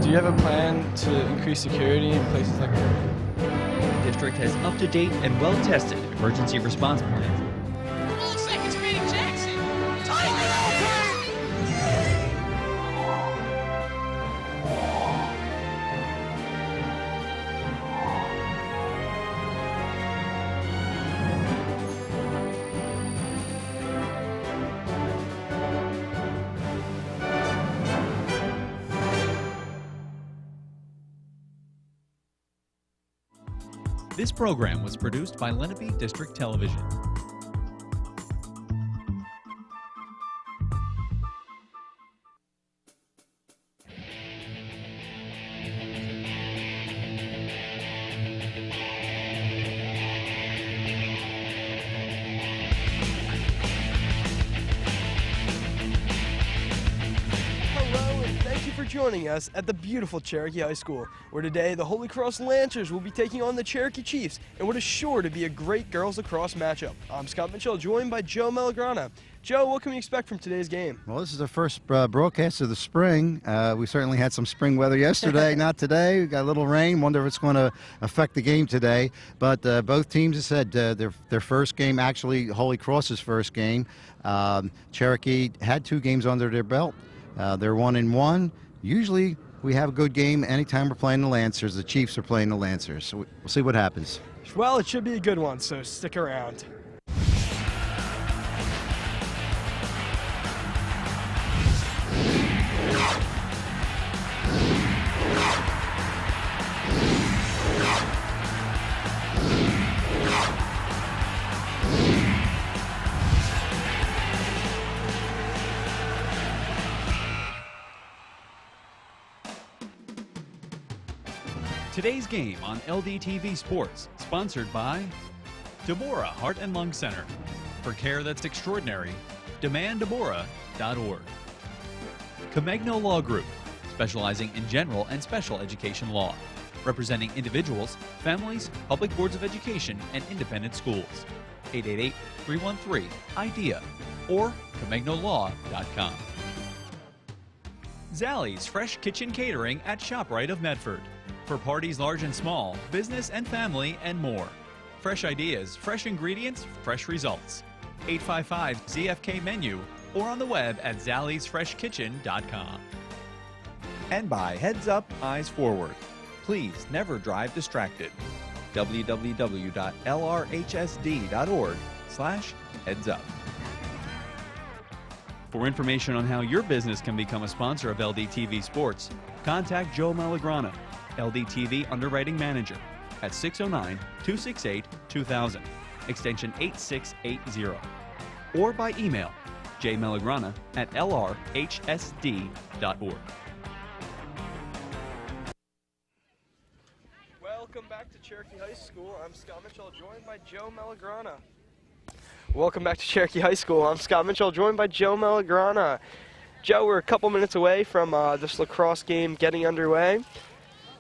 Do you have a plan to increase security in places like that? The district has up-to-date and well-tested emergency response plans. Full seconds beating Jackson. Tiger open! This program was produced by Lenape District Television. Hello, and thank you for joining us at the beautiful Cherokee High School, where today the Holy Cross Lancers will be taking on the Cherokee Chiefs in what is sure to be a great girls lacrosse matchup. I'm Scott Mitchell, joined by Joe Malagrana. Joe, what can we expect from today's game? Well, this is the first broadcast of the spring. We certainly had some spring weather yesterday, not today. We got a little rain. Wonder if it's going to affect the game today. But both teams have said their first game, actually Holy Cross's first game. Cherokee had 2 games under their belt. They're 1-1. Usually we have a good game anytime we're playing the Lancers. The Chiefs are playing the Lancers. So we'll see what happens. Well, it should be a good one, so stick around. Today's game on LDTV Sports, sponsored by Deborah Heart and Lung Center. For care that's extraordinary, demanddeborah.org. Comegno Law Group, specializing in general and special education law, representing individuals, families, public boards of education, and independent schools. 888-313-IDEA or ComegnoLaw.com. Zallie's Fresh Kitchen Catering at ShopRite of Medford. For parties large and small, business and family, and more. Fresh ideas, fresh ingredients, fresh results. 855-ZFK menu or on the web at zalliesfreshkitchen.com. And by Heads Up, Eyes Forward. Please never drive distracted. www.lrhsd.org/headsup. For information on how your business can become a sponsor of LDTV Sports, contact Joe Malagrana, LDTV Underwriting Manager, at 609-268-2000, extension 8680, or by email jmalagrana@lrhsd.org. Welcome back to Cherokee High School. I'm Scott Mitchell, joined by Joe Malagrana. Welcome back to Cherokee High School. I'm Scott Mitchell, joined by Joe Malagrana. Joe, we're a couple minutes away from this lacrosse game getting underway.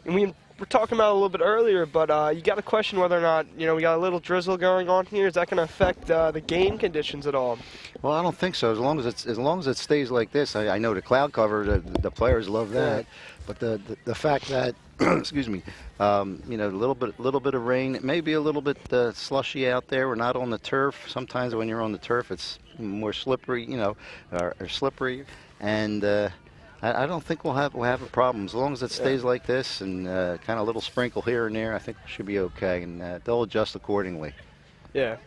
And we were talking about it a little bit earlier, but you got to question whether or not, we got a little drizzle going on here. Is that going to affect the game conditions at all? Well, I don't think so. As long as it stays like this, I know the cloud cover, the players love that. Yeah. But the fact that excuse me, a little bit of rain, it may be a little bit slushy out there. We're not on the turf. Sometimes when you're on the turf, it's more slippery, or slippery, and I don't think we'll have a problem as long as it stays like this and kind of a little sprinkle here and there. I think we should be okay, and they'll adjust accordingly. Yeah.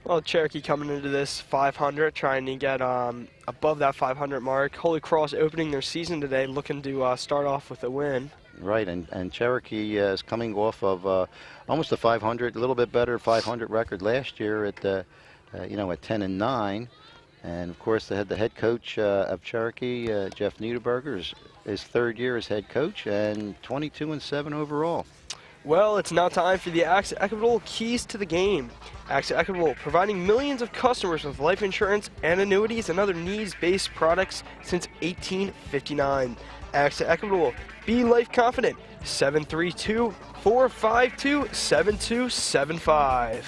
Well, Cherokee coming into this 500, trying to get above that 500 mark. Holy Cross opening their season today, looking to start off with a win. Right, and Cherokee is coming off of almost a 500, a little bit better 500 record last year at at 10-9. And of course, they had the head coach of Cherokee, Jeff Niederberger, his 3rd year as head coach, and 22-7 overall. Well, it's now time for the AXA Equitable Keys to the Game. AXA Equitable, providing millions of customers with life insurance and annuities and other needs-based products since 1859. AXA Equitable, be life confident. 732-452-7275.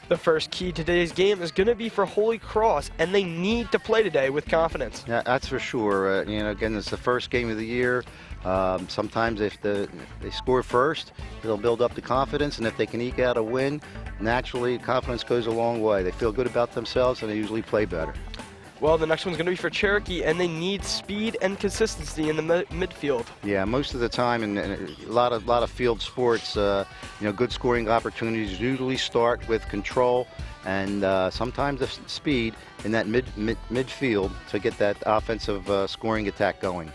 The first key to today's game is going to be for Holy Cross, and they need to play today with confidence. Yeah, that's for sure. You know, again, it's the first game of the year. Sometimes if they score first, it'll build up the confidence, and if they can eke out a win, naturally confidence goes a long way. They feel good about themselves, and they usually play better. Well, the next one's going to be for Cherokee, and they need speed and consistency in the midfield. Yeah, most of the time in a lot of field sports, you know, good scoring opportunities usually start with control and sometimes the speed in that midfield to get that offensive scoring attack going.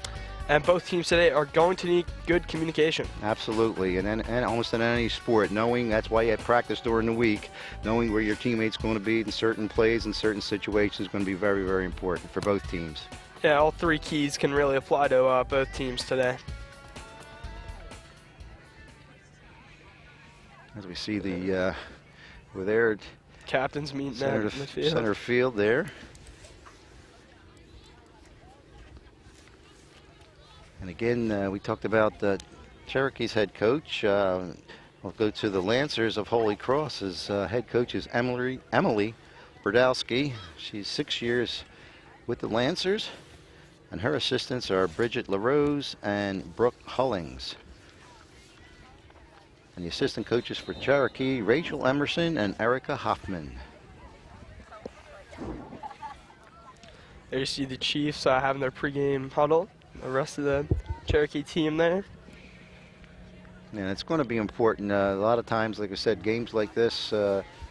And both teams today are going to need good communication. Absolutely, and almost in any sport, knowing that's why you have practice during the week, knowing where your teammate's going to be in certain plays and certain situations is going to be very, very important for both teams. Yeah, all three keys can really apply to both teams today. As we see the, we're there, Captains meeting at midfield. center field there. And again, we talked about Cherokee's head coach. We'll go to the Lancers of Holy Cross. His head coach is Emily Brodowski. She's 6 years with the Lancers. And her assistants are Bridget LaRose and Brooke Hullings. And the assistant coaches for Cherokee, Rachel Emerson and Erica Hoffman. There you see the Chiefs having their pregame huddle. The rest of the Cherokee team there. Yeah, it's going to be important. A lot of times, like I said, games like this,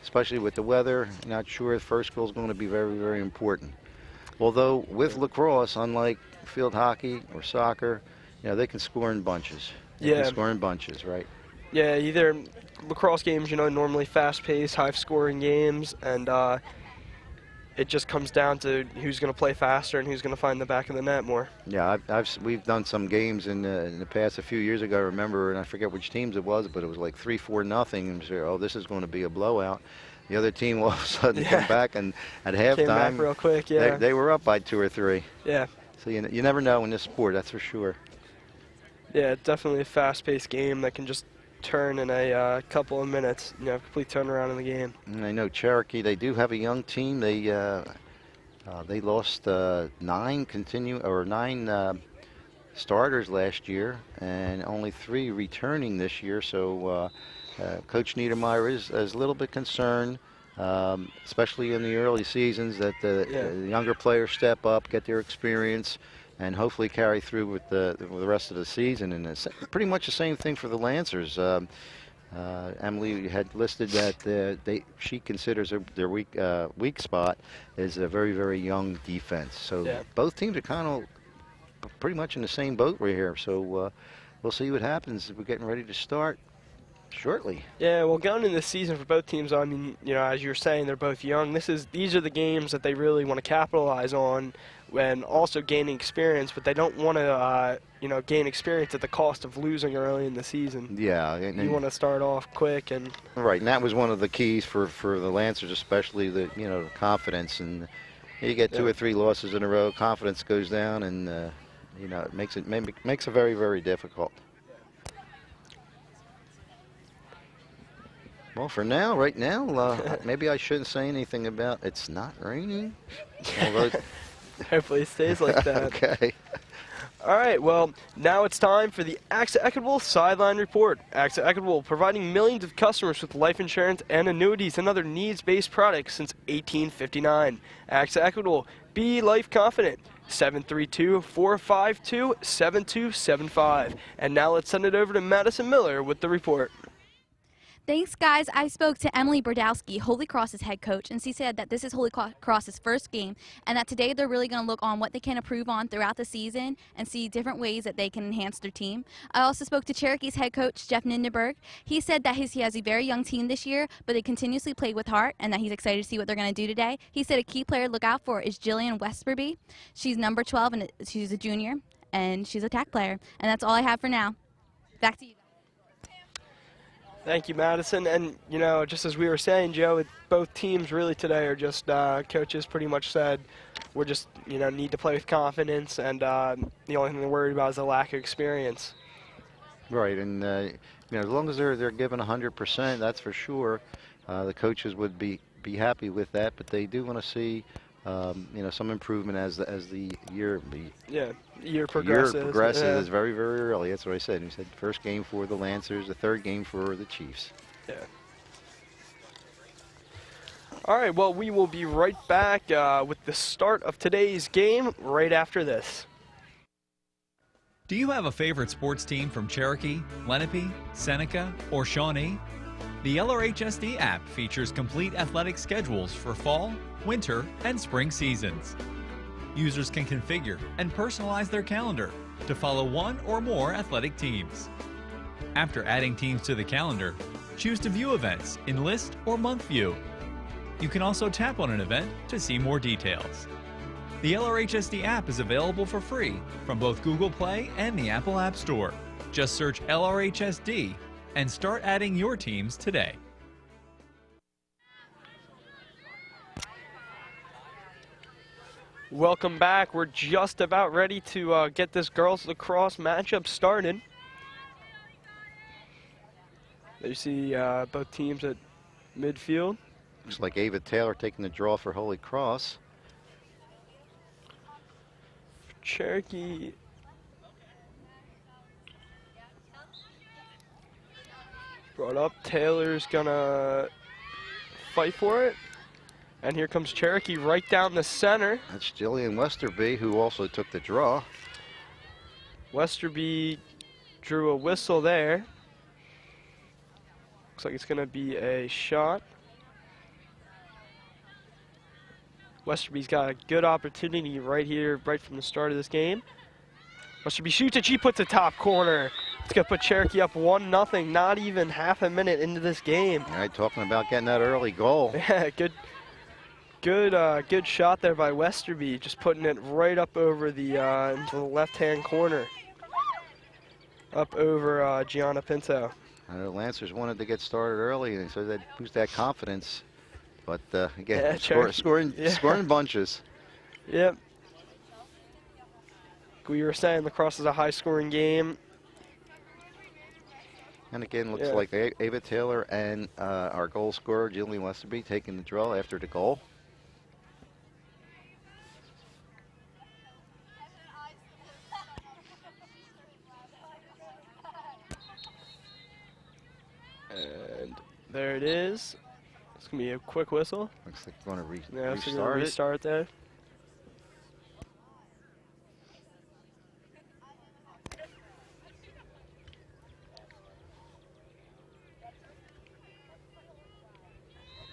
especially with the weather, not sure the first goal is going to be very, very important. Although with lacrosse, unlike field hockey or soccer, you know, they can score in bunches. They can score in bunches, right? Yeah, either lacrosse games, you know, normally fast-paced, high-scoring games, and it just comes down to who's going to play faster and who's going to find the back of the net more. Yeah, we've done some games in the past a few years ago. I remember, and I forget which teams it was, but it was like 3-4 nothing. And say, oh, this is going to be a blowout. The other team all of a sudden came back, and at halftime, came back real quick. Yeah, they were up by 2 or 3. Yeah. So you never know in this sport, that's for sure. Yeah, definitely a fast-paced game that can just turn in a couple of minutes, you know, complete turnaround in the game. And I know Cherokee, they do have a young team. They lost 9 starters last year and only 3 returning this year. So Coach Niedermeyer is a little bit concerned, especially in the early seasons, that the younger players step up, get their experience, and hopefully carry through with the rest of the season. And it's pretty much the same thing for the Lancers. Emily had listed that she considers their weak spot is a very, very young defense. So both teams are kind of pretty much in the same boat right here. So we'll see what happens. We're getting ready to start shortly. Yeah, well, going into the season for both teams, I mean, you know, as you're saying, they're both young. These are the games that they really want to capitalize on, and also gaining experience. But they don't want to, you know, gain experience at the cost of losing early in the season. Yeah, you want to start off quick and. Right, and that was one of the keys for the Lancers, especially the confidence. And you get 2 or 3 losses in a row, confidence goes down, and you know, it makes it very, very difficult. Well, for now, right now, maybe I shouldn't say anything about it's not raining. Hopefully it stays like that. Okay. All right, well, now it's time for the AXA Equitable Sideline Report. AXA Equitable, providing millions of customers with life insurance and annuities and other needs-based products since 1859. AXA Equitable, be life confident. 732-452-7275. And now let's send it over to Madison Miller with the report. Thanks, guys. I spoke to Emily Brodowski, Holy Cross's head coach, and she said that this is Holy Cross's first game and that today they're really going to look on what they can improve on throughout the season and see different ways that they can enhance their team. I also spoke to Cherokee's head coach, Jeff Nindenberg. He said that he has a very young team this year, but they continuously play with heart and that he's excited to see what they're going to do today. He said a key player to look out for is Jillian Westberby. She's number 12 and she's a junior, and she's a tack player. And that's all I have for now. Back to you. Thank you, Madison. And, you know, just as we were saying, Joe, both teams really today are just, coaches pretty much said, we're just, you know, need to play with confidence, and the only thing they're worried about is the lack of experience. Right, and, you know, as long as they're given 100%, that's for sure. the coaches would be happy with that, but they do want to see some improvement as the year progresses. It's very, very early. That's what I said. He said first game for the Lancers, the third game for the Chiefs. Yeah. All right, well, we will be right back with the start of today's game right after this. Do you have a favorite sports team from Cherokee, Lenape, Seneca, or Shawnee? The LRHSD app features complete athletic schedules for fall, winter, and spring seasons. Users can configure and personalize their calendar to follow one or more athletic teams. After adding teams to the calendar, choose to view events in list or month view. You can also tap on an event to see more details. The LRHSD app is available for free from both Google Play and the Apple App Store. Just search LRHSD and start adding your teams today. Welcome back. We're just about ready to get this girls lacrosse matchup started. There you see both teams at midfield. Looks like Ava Taylor taking the draw for Holy Cross. Cherokee. Brought up. Taylor's gonna fight for it. And here comes Cherokee right down the center. That's Jillian Westerby, who also took the draw. Westerby drew a whistle there. Looks like it's gonna be a shot. Westerby's got a good opportunity right here, right from the start of this game. Westerby shoots it, she puts a top corner. It's gonna put Cherokee up 1-0, not even half a minute into this game. All right, talking about getting that early goal. Yeah, good shot there by Westerby, just putting it right up over the into the left-hand corner, up over Gianna Pinto. The Lancers wanted to get started early, and so that boost that confidence. But again, yeah, scoring bunches. Yep. We were saying lacrosse is a high-scoring game. And again, looks like Ava Taylor and our goal scorer, Jillian Westerby, taking the draw after the goal. And there it is. It's going to be a quick whistle. Looks like we're going to restart, restart there.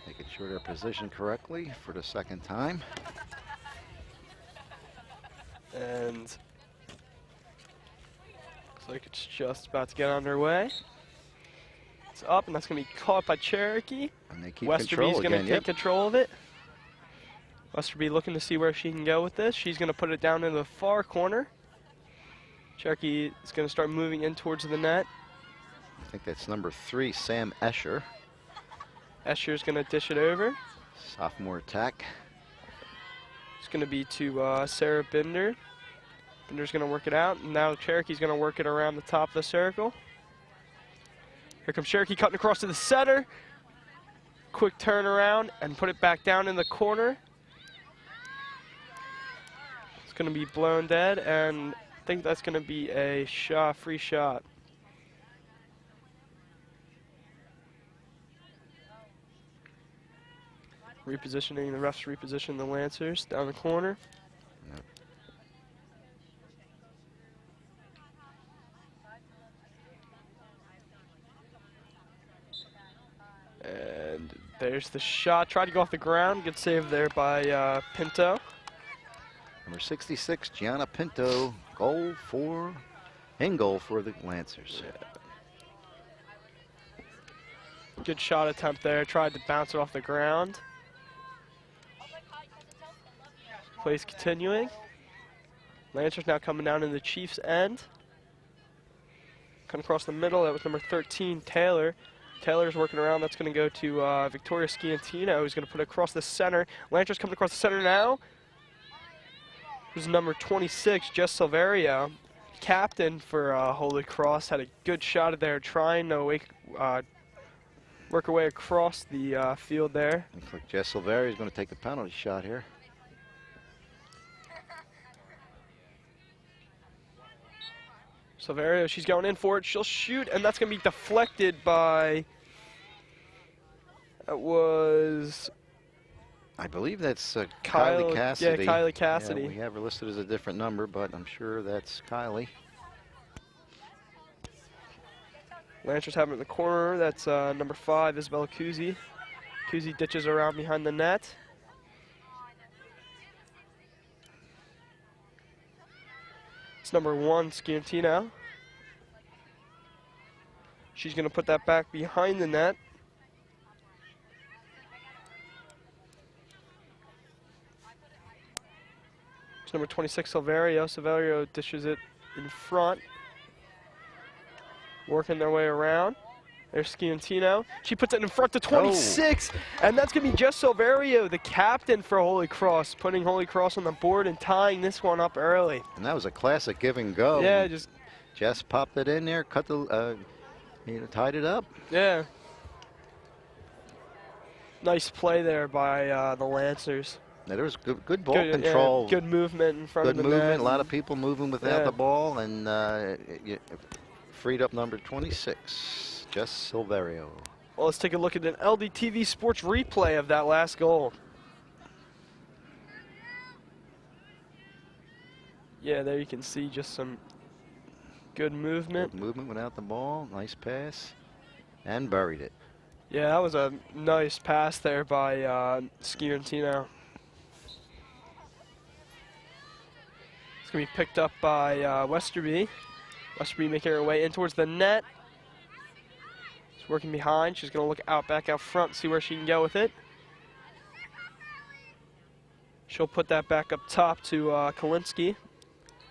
Making sure they're positioned correctly for the second time. And looks like it's just about to get underway. It's up, and that's going to be caught by Cherokee. And they keep Westerby's going to take yep. control of it. Westerby looking to see where she can go with this. She's going to put it down in the far corner. Cherokee is going to start moving in towards the net. I think that's number 3, Sam Escher. Escher's going to dish it over. Sophomore attack. It's going to be to Sarah Binder. Binder's going to work it out. And now Cherokee's going to work it around the top of the circle. Here comes Cherokee cutting across to the center. Quick turnaround and put it back down in the corner. It's going to be blown dead, and I think that's going to be a shot, free shot. Repositioning, the refs reposition the Lancers down the corner. And there's the shot. Tried to go off the ground. Good save there by Pinto. Number 66, Gianna Pinto, goal for the Lancers. Yeah. Good shot attempt there. Tried to bounce it off the ground. Plays continuing. Lancers now coming down in the Chiefs' end. Come across the middle. That was number 13, Taylor. Taylor's working around. That's going to go to Victoria Sciantino, who's going to put it across the center. Lancers coming across the center now. There's number 26, Jess Silverio, captain for Holy Cross. Had a good shot there, trying to work her way across the field there. Looks like Jess Silveri is going to take a penalty shot here. Silverio, she's going in for it. She'll shoot, and that's going to be deflected by, that was I believe that's Kylie Cassidy. Yeah, Kylie Cassidy. Yeah, we have her listed as a different number, but I'm sure that's Kylie. Lancers have it in the corner. That's number 5, Isabella Kuzi. Kuzi ditches around behind the net. It's number 1, Sciantino. She's going to put that back behind the net. It's number 26, Silverio. Silverio dishes it in front. Working their way around. There's Sciantino. She puts it in front to 26, and that's going to be Jess Silverio, the captain for Holy Cross, putting Holy Cross on the board and tying this one up early. And that was a classic give and go. Yeah, just Jess popped it in there, cut the, tied it up. yeah. Nice play there by the Lancers. Now, there was good ball control. Yeah, good movement in front of the net. Good movement. A lot of people moving without Yeah. the ball, and freed up number 26, Jess Silverio. Well, let's take a look at an LDTV Sports replay of that last goal. Yeah, there you can see just some good movement. Good movement without the ball. Nice pass. And buried it. Yeah, that was a nice pass there by Sciantino. It's going to be picked up by Westerby. Westerby making her way in towards the net. She's working behind. She's going to look back out front, see where she can go with it. She'll put that back up top to Kalinsky.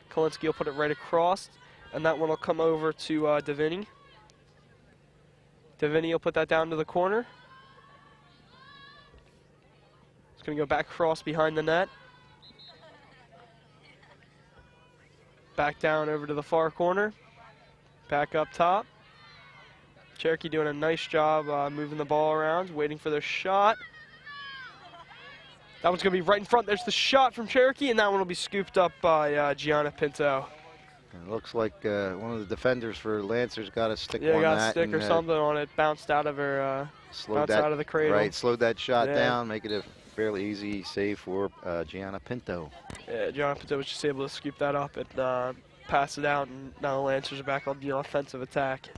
Kalinsky will put it right across, and that one will come over to Davini. Davini will put that down to the corner. It's going to go back across behind the net. Back down over to the far corner. Back up top. Cherokee doing a nice job moving the ball around, waiting for their shot. That one's going to be right in front. There's the shot from Cherokee, and that one will be scooped up by Gianna Pinto. It looks like one of the defenders for Lancers got a stick on that. Yeah, got a stick or something on it. Bounced out of her, bounced out of the cradle. Right, slowed that shot down, make it a fairly easy save for Gianna Pinto. Yeah, Gianna Pinto was just able to scoop that up and pass it out, and now the Lancers are back on the offensive attack.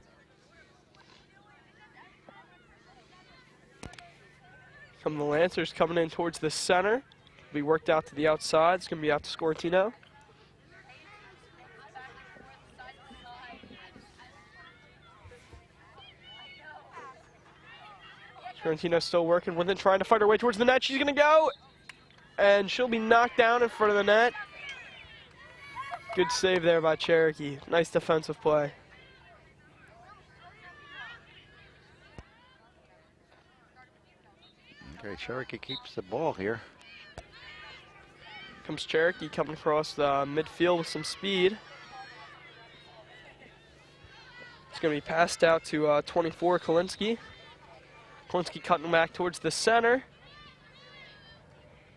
Come the Lancers coming in towards the center. Be worked out to the outside. It's going to be out to Scortino. Scortino still working with it, trying to fight her way towards the net. She's going to go, and she'll be knocked down in front of the net. Good save there by Cherokee. Nice defensive play. Okay, Cherokee keeps the ball here. Comes Cherokee coming across the midfield with some speed. It's going to be passed out to 24, Kalinsky. Kalinsky cutting back towards the center.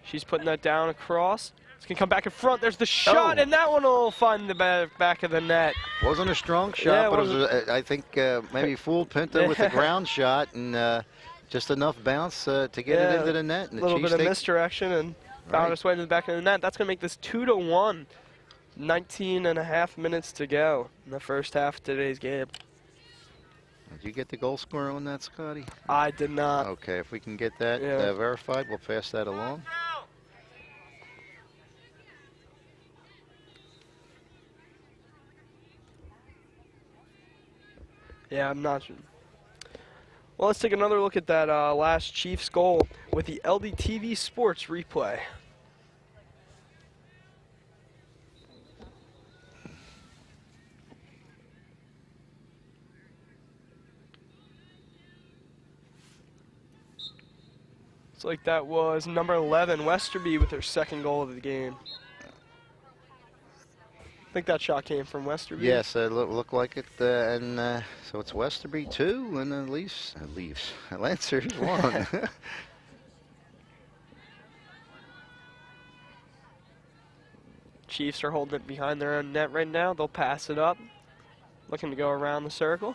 She's putting that down across. It's going to come back in front. There's the shot, and that one will find the back of the net. Wasn't a strong shot, but it was, I think maybe fooled Pinto with the ground shot, and just enough bounce to get it into the net. And a little bit of misdirection and found its way to the back of the net. That's going to make this 2-1. 19.5 minutes to go in the first half of today's game. Did you get the goal scorer on that, Scotty? I did not. Okay, if we can get that verified, we'll pass that along. Yeah, I'm not sure. Well, let's take another look at that last Chiefs goal with the LDTV Sports replay. Looks like that was number 11, Westerby, with her second goal of the game. I think that shot came from Westerby. Yes, looked like it, and so it's Westerby 2, and then Lancers 1. Chiefs are holding it behind their own net right now. They'll pass it up, looking to go around the circle.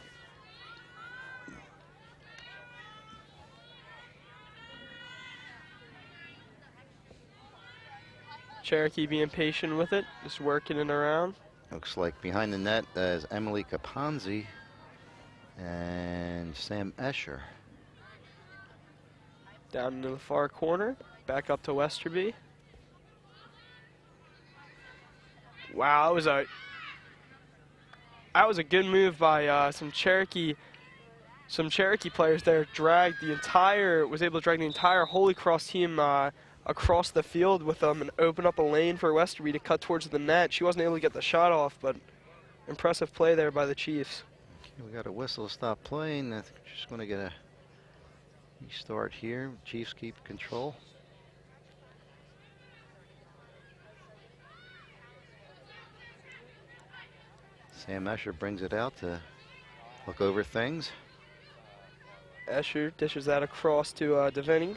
Cherokee being patient with it, just working it around. Looks like behind the net is Emily Caponzi and Sam Escher. Down into the far corner, back up to Westerby. Wow, that was a good move by some Cherokee players there. Was able to drag the entire Holy Cross team across the field with them and open up a lane for Westerby to cut towards the net. She wasn't able to get the shot off, but impressive play there by the Chiefs. Okay, we got a whistle to stop playing. I think we're just going to get a restart here. Chiefs keep control. Sam Escher brings it out to look over things. Escher dishes that across to Devaney.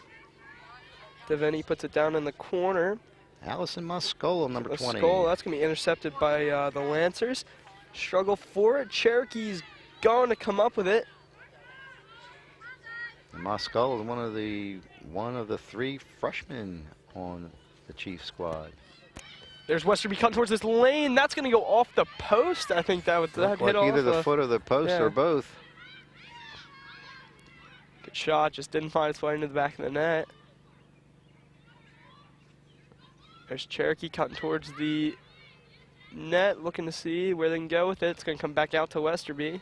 Devaney puts it down in the corner. Allison Moscolo, number 20. Moscolo, that's going to be intercepted by the Lancers. Struggle for it. Cherokee's going to come up with it. And Moscolo is one of the 3 freshmen on the Chiefs squad. There's Westerby cutting towards this lane. That's going to go off the post. I think that hit like off either the foot or the post or both. Good shot, just didn't find its way into the back of the net. There's Cherokee cutting towards the net, looking to see where they can go with it. It's going to come back out to Westerby.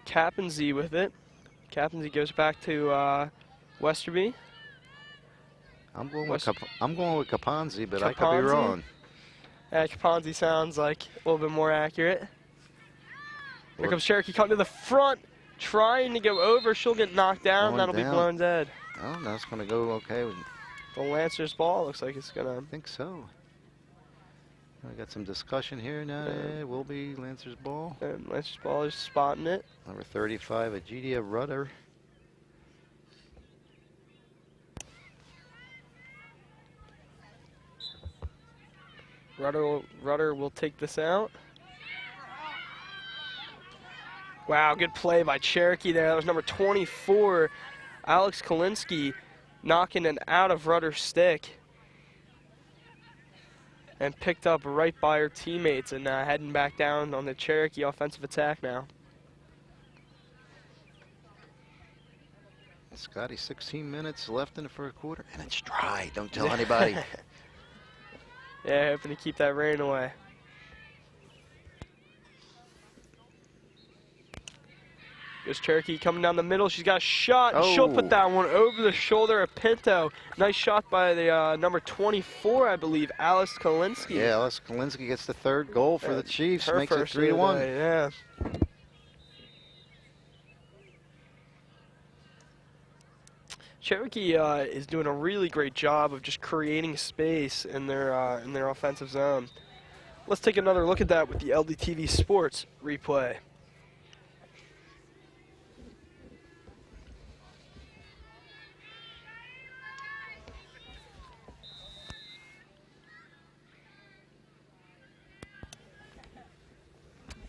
Cappenzy with it. Cappenzy goes back to Westerby. I'm going with Caponzi, but I could be wrong. Yeah, Caponzi sounds like a little bit more accurate. Here comes Cherokee cutting to the front, trying to go over. She'll get knocked down. That'll be blown dead. Oh, that's going to go okay. The Lancers ball looks like it's going to. I think so. I got some discussion here now. It will be Lancers ball. And Lancers ball is spotting it. Number 35, Agidia Rudder. Rudder will take this out. Wow, good play by Cherokee there. That was number 24, Alex Kalinsky, knocking it out of Rudder's stick. And picked up right by her teammates and heading back down on the Cherokee offensive attack now. Scotty, 16 minutes left in the first quarter, and it's dry. Don't tell anybody. Yeah, hoping to keep that rain away. Here's Cherokee coming down the middle. She's got a shot, and she'll put that one over the shoulder of Pinto. Nice shot by the number 24, I believe, Alice Kalinsky. Yeah, Alice Kalinsky gets the 3rd goal for the Chiefs. Her Makes it 3-1. Yeah. Cherokee is doing a really great job of just creating space in their offensive zone. Let's take another look at that with the LDTV Sports replay.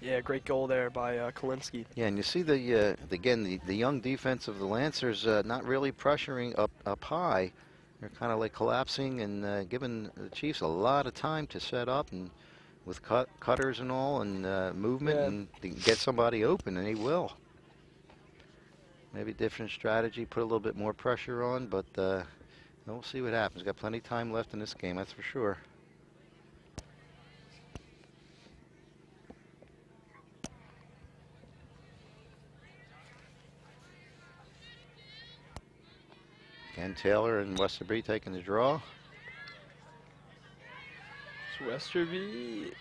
Yeah, great goal there by Kalinsky. Yeah, and you see the young defense of the Lancers not really pressuring up high. They're kind of like collapsing and giving the Chiefs a lot of time to set up and with cutters and all and movement and to get somebody open, and he will. Maybe different strategy, put a little bit more pressure on, but we'll see what happens. Got plenty of time left in this game, that's for sure. Ken Taylor and Westerby taking the draw. It's Westerby.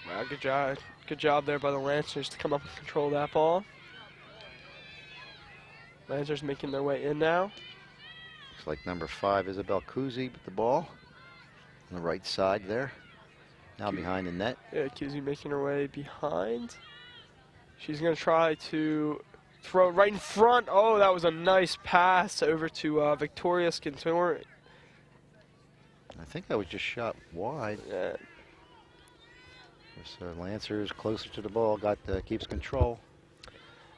Wow, good job. Good job there by the Lancers to come up and control that ball. Lancers making their way in now. Looks like number 5, Isabel Kuzi with the ball on the right side there. Now behind the net. Yeah, Kuzi making her way behind. She's going to try to throw right in front. Oh, that was a nice pass over to Victoria Skintor. I think that was just shot wide. Yeah. So Lancers closer to the ball, keeps control.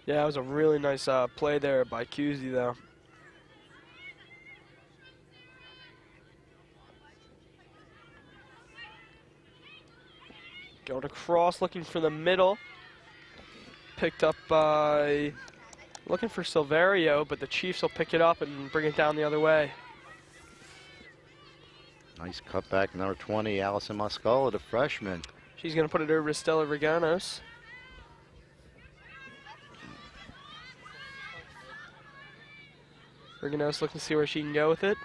Yeah, that was a really nice play there by Kuzi, though. Going across, looking for the middle. Picked up by, looking for Silverio, but the Chiefs will pick it up and bring it down the other way. Nice cutback, number 20, Allison Moscala, the freshman. She's going to put it over to Stella Reganos. Reganos looking to see where she can go with it.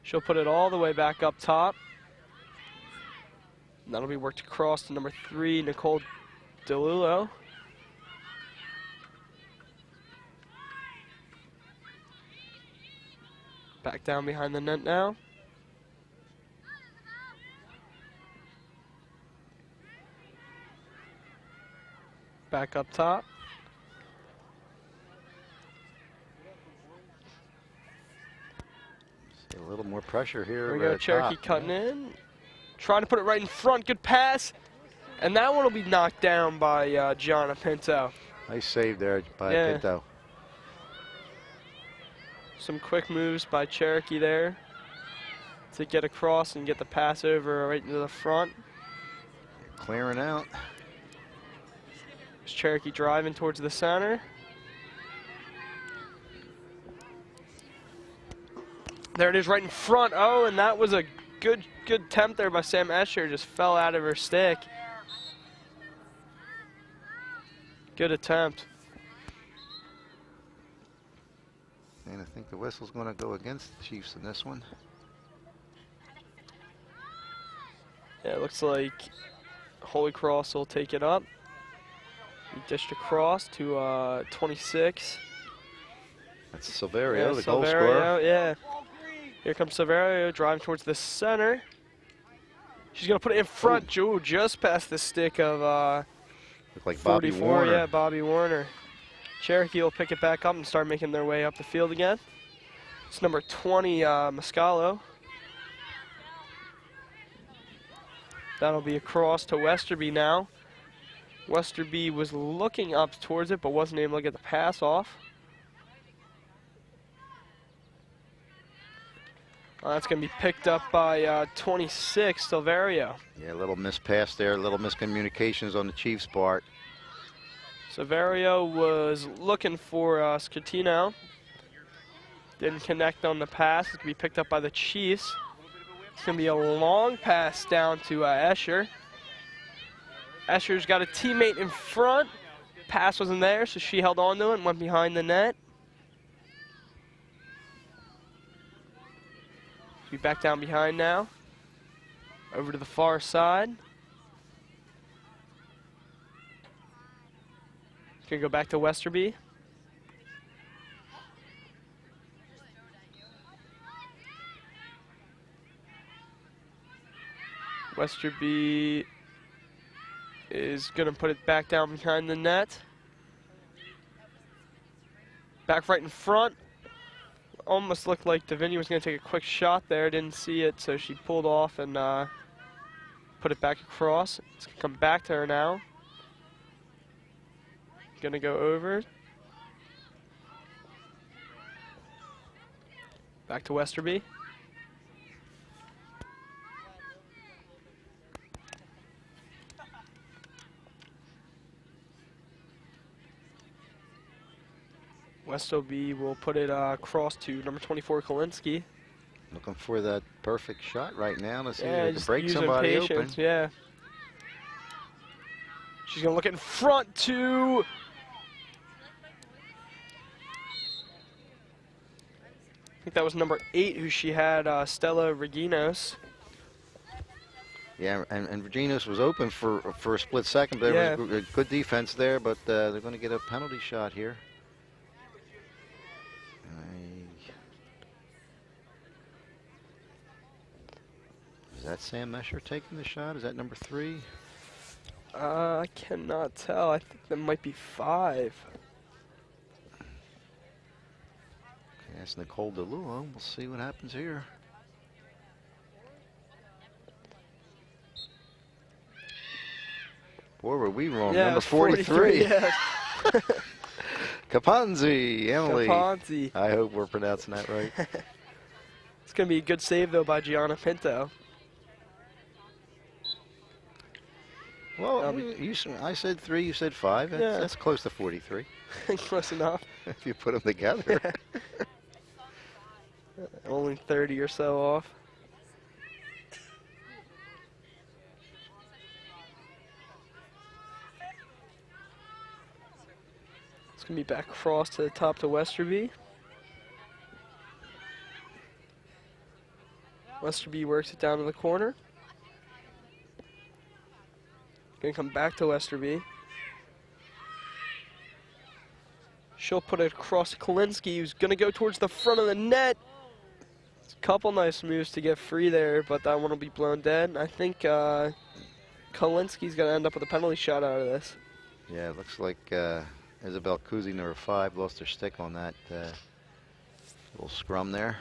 She'll put it all the way back up top. And that'll be worked across to number 3, Nicole DeLulo. Back down behind the net now. Back up top. See a little more pressure here. There we go, Cherokee cutting in. Trying to put it right in front. Good pass. And that one will be knocked down by Gianna Pinto. Nice save there by Yeah. Pinto. Some quick moves by Cherokee there to get across and get the pass over right into the front. Clearing out. There's Cherokee driving towards the center. There it is right in front. Oh, and that was a good attempt there by Sam Escher. Just fell out of her stick. Good attempt. And I think the whistle's going to go against the Chiefs in this one. Yeah, it looks like Holy Cross will take it up. We dished across to 26. That's Silverio, Yeah, the goal Silverio, scorer. yeah. Here comes Silverio driving towards the center. She's going to put it in front. Ooh, just past the stick of Look like Bobby 44. Warner. Yeah, Bobby Warner. Cherokee will pick it back up and start making their way up the field again. It's number 20, Moscalo. That'll be across to Westerby now. Westerby was looking up towards it, but wasn't able to get the pass off. That's going to be picked up by 26, Silverio. Yeah, a little mispass there, a little miscommunications on the Chiefs' part. Silverio was looking for Scatino. Didn't connect on the pass. It's going to be picked up by the Chiefs. It's going to be a long pass down to Escher. Escher's got a teammate in front. Pass wasn't there, so she held on to it and went behind the net. Be back down behind now. Over to the far side. Gonna go back to Westerby. Westerby is gonna put it back down behind the net. Back right in front. Almost looked like Davinia was going to take a quick shot there. Didn't see it, so she pulled off and put it back across. It's going to come back to her now. Going to go over. Back to Westerby. Westerby will put it across to number 24, Kolinsky. Looking for that perfect shot right now to see Yeah, if they can just break using somebody patience, open. yeah. She's going to look in front to... I think that was number 8 who she had, Stella Reginos. Yeah, and Virginius was open for a split second, but Yeah. there was good defense there, but they're going to get a penalty shot here. Is that Sam Mesher taking the shot? Is that number 3? I cannot tell. I think that might be 5. Okay, that's Nicole DeLuo. We'll see what happens here. Boy, were we wrong. Yeah, Number it's 43. 43. Yeah. Caponzi, Emily. Caponzi. I hope we're pronouncing that right. It's going to be a good save, though, by Gianna Pinto. Well, I said 3, you said 5. That's close to 43. Close enough. If you put them together. Only 30 or so off. It's going to be back across to the top to Westerby. Westerby works it down to the corner. Going to come back to Westerby. She'll put it across to Kalinsky, who's going to go towards the front of the net. It's a couple nice moves to get free there, but that one will be blown dead. I think Kalinsky's going to end up with a penalty shot out of this. Yeah, it looks like Isabel Kuzi, number 5, lost her stick on that little scrum there.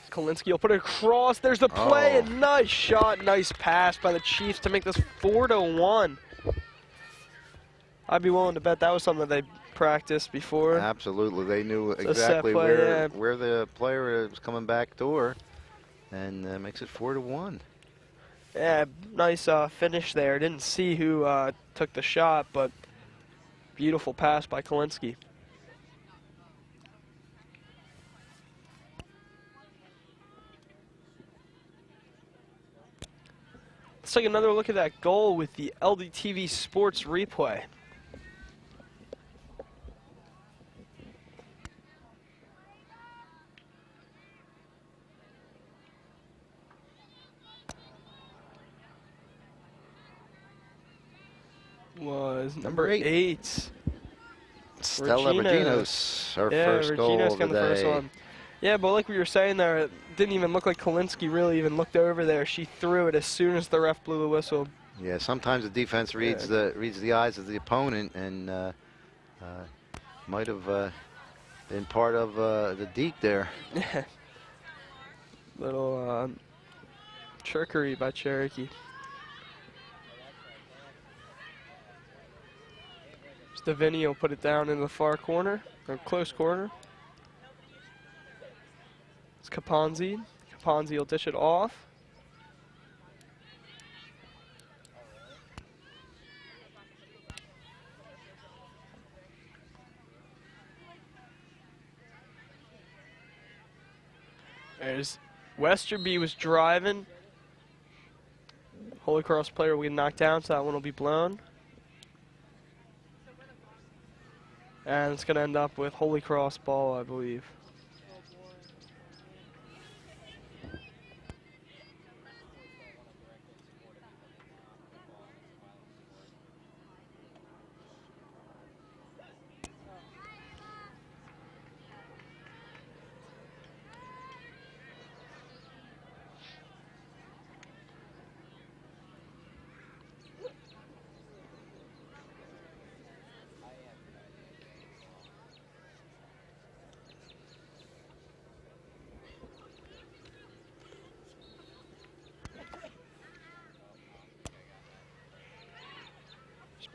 Kalinsky will put it across. There's the play. A nice shot, nice pass by the Chiefs to make this 4-1. I'd be willing to bet that was something they practiced before. Absolutely. They knew It's a exactly set play, where the player was coming back door, and makes it 4-1. Yeah, nice finish there. Didn't see who took the shot, but beautiful pass by Kalinsky. Let's take another look at that goal with the LDTV Sports replay. Was number 8. Stella Reginos, her first goal of the day. Yeah, but like we were saying there, it didn't even look like Kalinsky really even looked over there. She threw it as soon as the ref blew the whistle. Yeah, sometimes the defense reads the eyes of the opponent, and might have been part of the deke there. Little trickery by Cherokee. Stavini will put it down in the far corner, or close corner. It's Caponzi. Caponzi will dish it off. There's Westerby was driving. Holy Cross player will get knocked down, so that one will be blown. And it's going to end up with Holy Cross ball, I believe.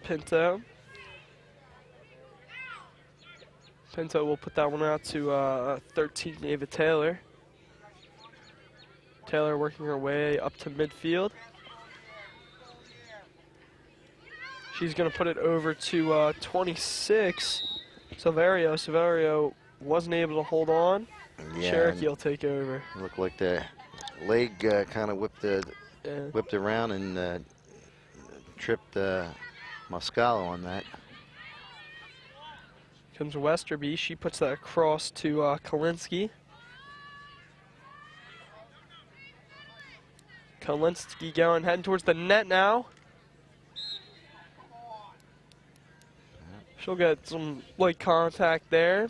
Pinto. Pinto will put that one out to 13, Ava Taylor. Taylor working her way up to midfield. She's going to put it over to 26, Silverio. Silverio wasn't able to hold on. Yeah, Cherokee will take over. Looked like the leg kind of whipped around and tripped Moscalo on that. Comes Westerby. She puts that across to Kalinsky. Kalinsky going, heading towards the net now. She'll get some light contact there.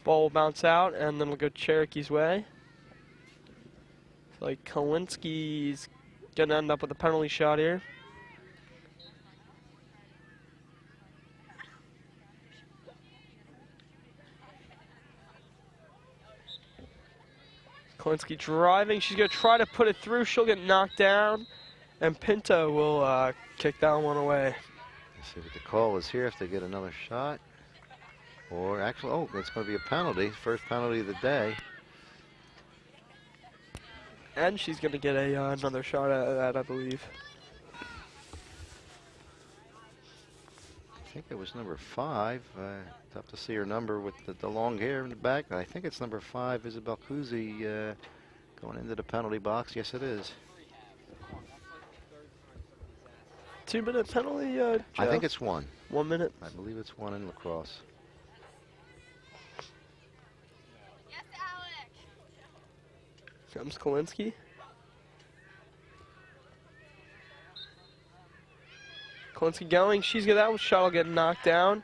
Ball will bounce out, and then we'll go Cherokee's way. Like Kalinsky's going to end up with a penalty shot here. Kalinsky driving. She's going to try to put it through. She'll get knocked down, and Pinto will kick that one away. Let's see what the call is here if they get another shot. Or actually, oh, it's going to be a penalty. First penalty of the day. And she's going to get another shot at that, I believe. I think it was number 5. Tough to see her number with the long hair in the back. I think it's number 5, Isabel Kuzi, going into the penalty box. Yes, it is. 2-minute penalty, Joe? I think it's 1. 1 minute. I believe it's 1 in lacrosse. Comes Kalinsky. Kalinsky going. She's got that shot will get knocked down.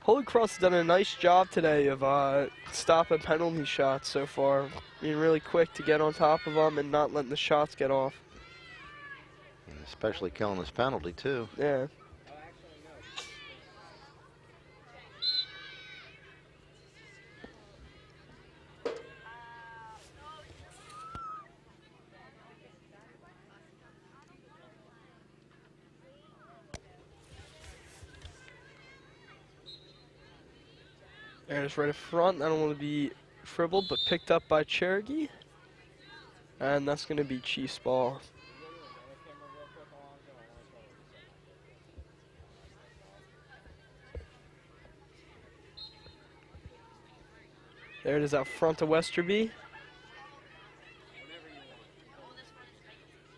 Holy Cross has done a nice job today of stopping penalty shots so far. Being really quick to get on top of them and not letting the shots get off. And especially killing this penalty, too. Yeah. There's right in front. I don't want to be fribbled, but picked up by Cherokee. And that's going to be Chiefs ball. There it is out front to Westerby.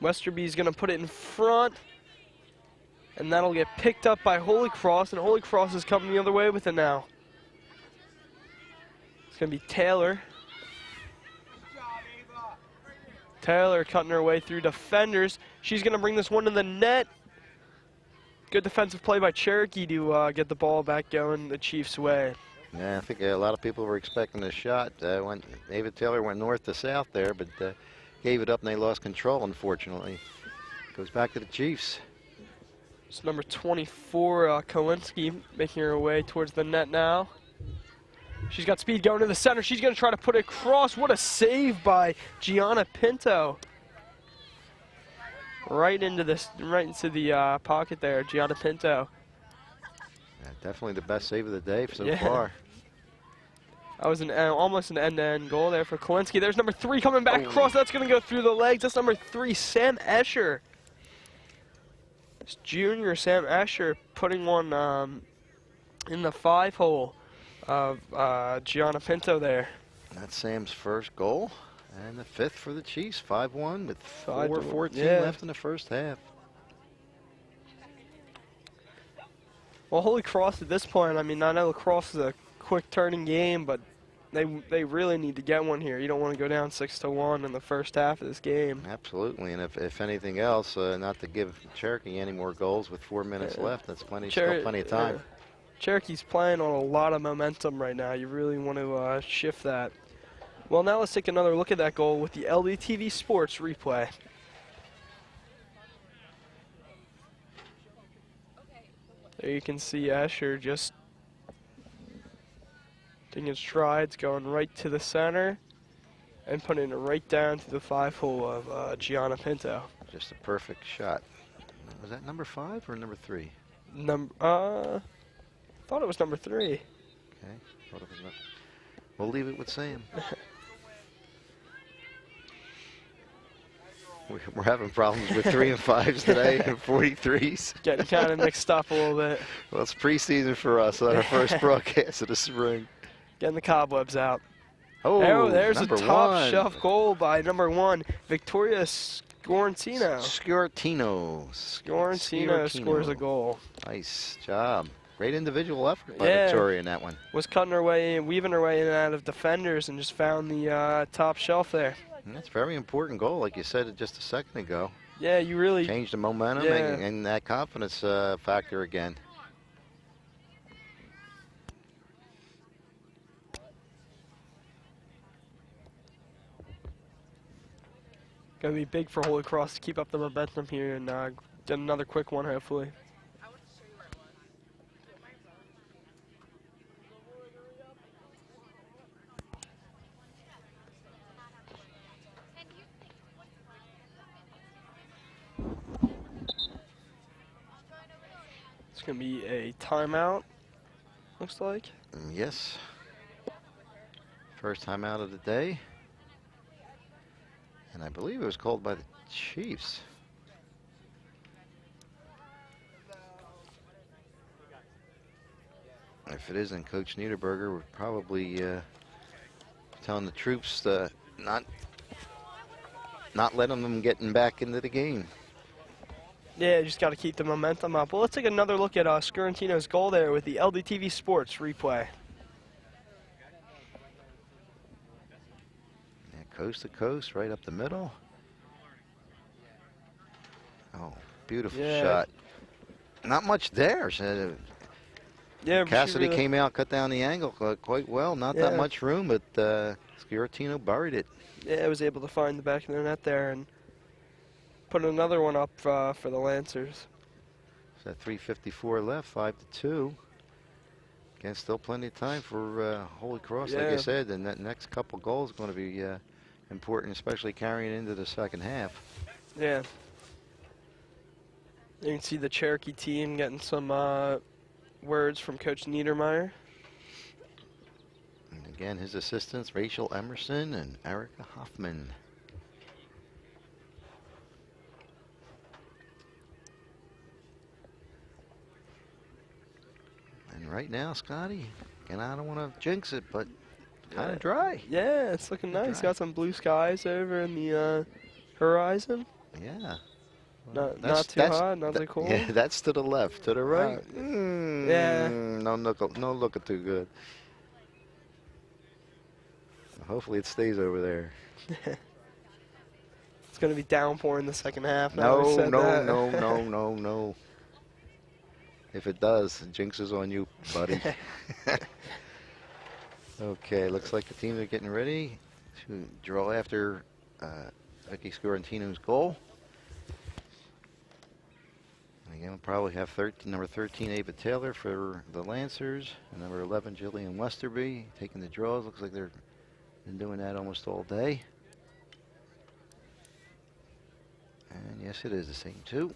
Westerby's going to put it in front. And that'll get picked up by Holy Cross. And Holy Cross is coming the other way with it now. It's going to be Taylor. Taylor cutting her way through defenders. She's going to bring this one to the net. Good defensive play by Cherokee to get the ball back going the Chiefs' way. Yeah, I think a lot of people were expecting a shot. David Taylor went north to south there, but gave it up and they lost control, unfortunately. Goes back to the Chiefs. It's number 24, Kalinsky, making her way towards the net now. She's got speed going to the center. She's going to try to put it across. What a save by Gianna Pinto. Right into the pocket there, Gianna Pinto. Yeah, definitely the best save of the day so far. That was almost an end-to-end goal there for Kalinsky. There's number 3 coming back across. That's going to go through the legs. That's number 3, Sam Escher. It's junior Sam Escher putting one in the 5-hole of Gianna Pinto there. That's Sam's first goal. And the 5th for the Chiefs, 5-1 with 4:14 left in the first half. Well, Holy Cross at this point, I mean, I know Lacrosse is a quick turning game, but they really need to get one here. You don't want to go down 6-1 in the first half of this game. Absolutely, and if anything else, not to give Cherokee any more goals with 4 minutes left, that's still plenty of time. Cherokee's playing on a lot of momentum right now. You really want to shift that. Well, now let's take another look at that goal with the LDTV Sports replay. There you can see Escher just taking his strides, going right to the center, and putting it right down to the 5-hole of Gianna Pinto. Just a perfect shot. Was that number 5 or number 3? Thought it was number 3. Okay, thought it was not. We'll leave it with Sam. We're having problems with 3 and 5s today and 43s. Getting kind of mixed up a little bit. Well, it's preseason for us on our first broadcast of the spring. Getting the cobwebs out. Oh, there's a number top 1. shelf goal by number 1, Victoria Scorantino. Scorantino scores a goal. Nice job. Great individual effort by Victoria in that one. Was cutting her way in, weaving her way in and out of defenders, and just found the top shelf there. And that's a very important goal, like you said just a second ago. Yeah, you really Change the momentum Yeah. and that confidence factor again. gonna be big for Holy Cross to keep up the momentum here and get another quick one, hopefully. It's gonna be a timeout, looks like. Yes. First time out of the day. And I believe it was called by the Chiefs. If it isn't, Coach Niederberger would probably telling the troops to not letting them getting back into the game. Yeah, just got to keep the momentum up. Well, let's take another look at Scorantino's goal there with the LDTV Sports replay. Yeah, coast to coast, right up the middle. Oh, beautiful Yeah. shot. Not much there. So Yeah, but she Cassidy really- came out, cut down the angle quite well. Not that Yeah. much room, but Scorantino buried it. Yeah, was able to find the back of the net there and put another one up for the Lancers. So 3:54 left, 5-2. Again, still plenty of time for Holy Cross, like Yeah. I said, and that next couple goals going to be important, especially carrying into the second half. Yeah. You can see the Cherokee team getting some words from Coach Niedermeyer. And again, his assistants, Rachel Emerson and Erica Hoffman. And right now, Scotty, and I don't want to jinx it, but kind of dry. Yeah, it's looking nice. Dry. Got some blue skies over in the horizon. Yeah. Not too hot, not too cold. Yeah, that's to the left. To the right? Yeah. No looking too good. Hopefully it stays over there. It's going to be downpour in the second half. now we said that. No. If it does, jinx is on you, buddy. Okay, looks like the teams are getting ready to draw after Vicky Scorantino's goal. And again, we'll probably have number 13, Ava Taylor for the Lancers, and number 11, Jillian Westerby, taking the draws. Looks like they've been doing that almost all day. And yes, it is the same two.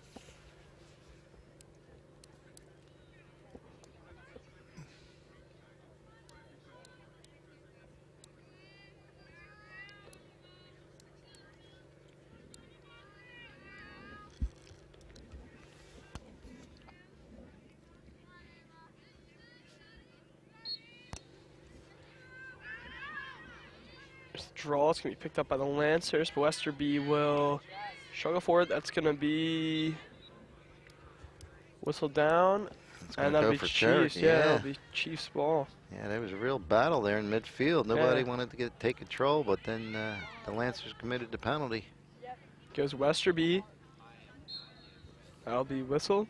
Draw. It's going to be picked up by the Lancers, but Westerby will struggle for it. That's going to be whistled down. It's And gonna that'll go be for Chiefs. Cherokee, Yeah, that'll be Chiefs ball. Yeah, there was a real battle there in midfield. Nobody Yeah. wanted to take control, but then the Lancers committed the penalty. Goes Westerby. That'll be whistled.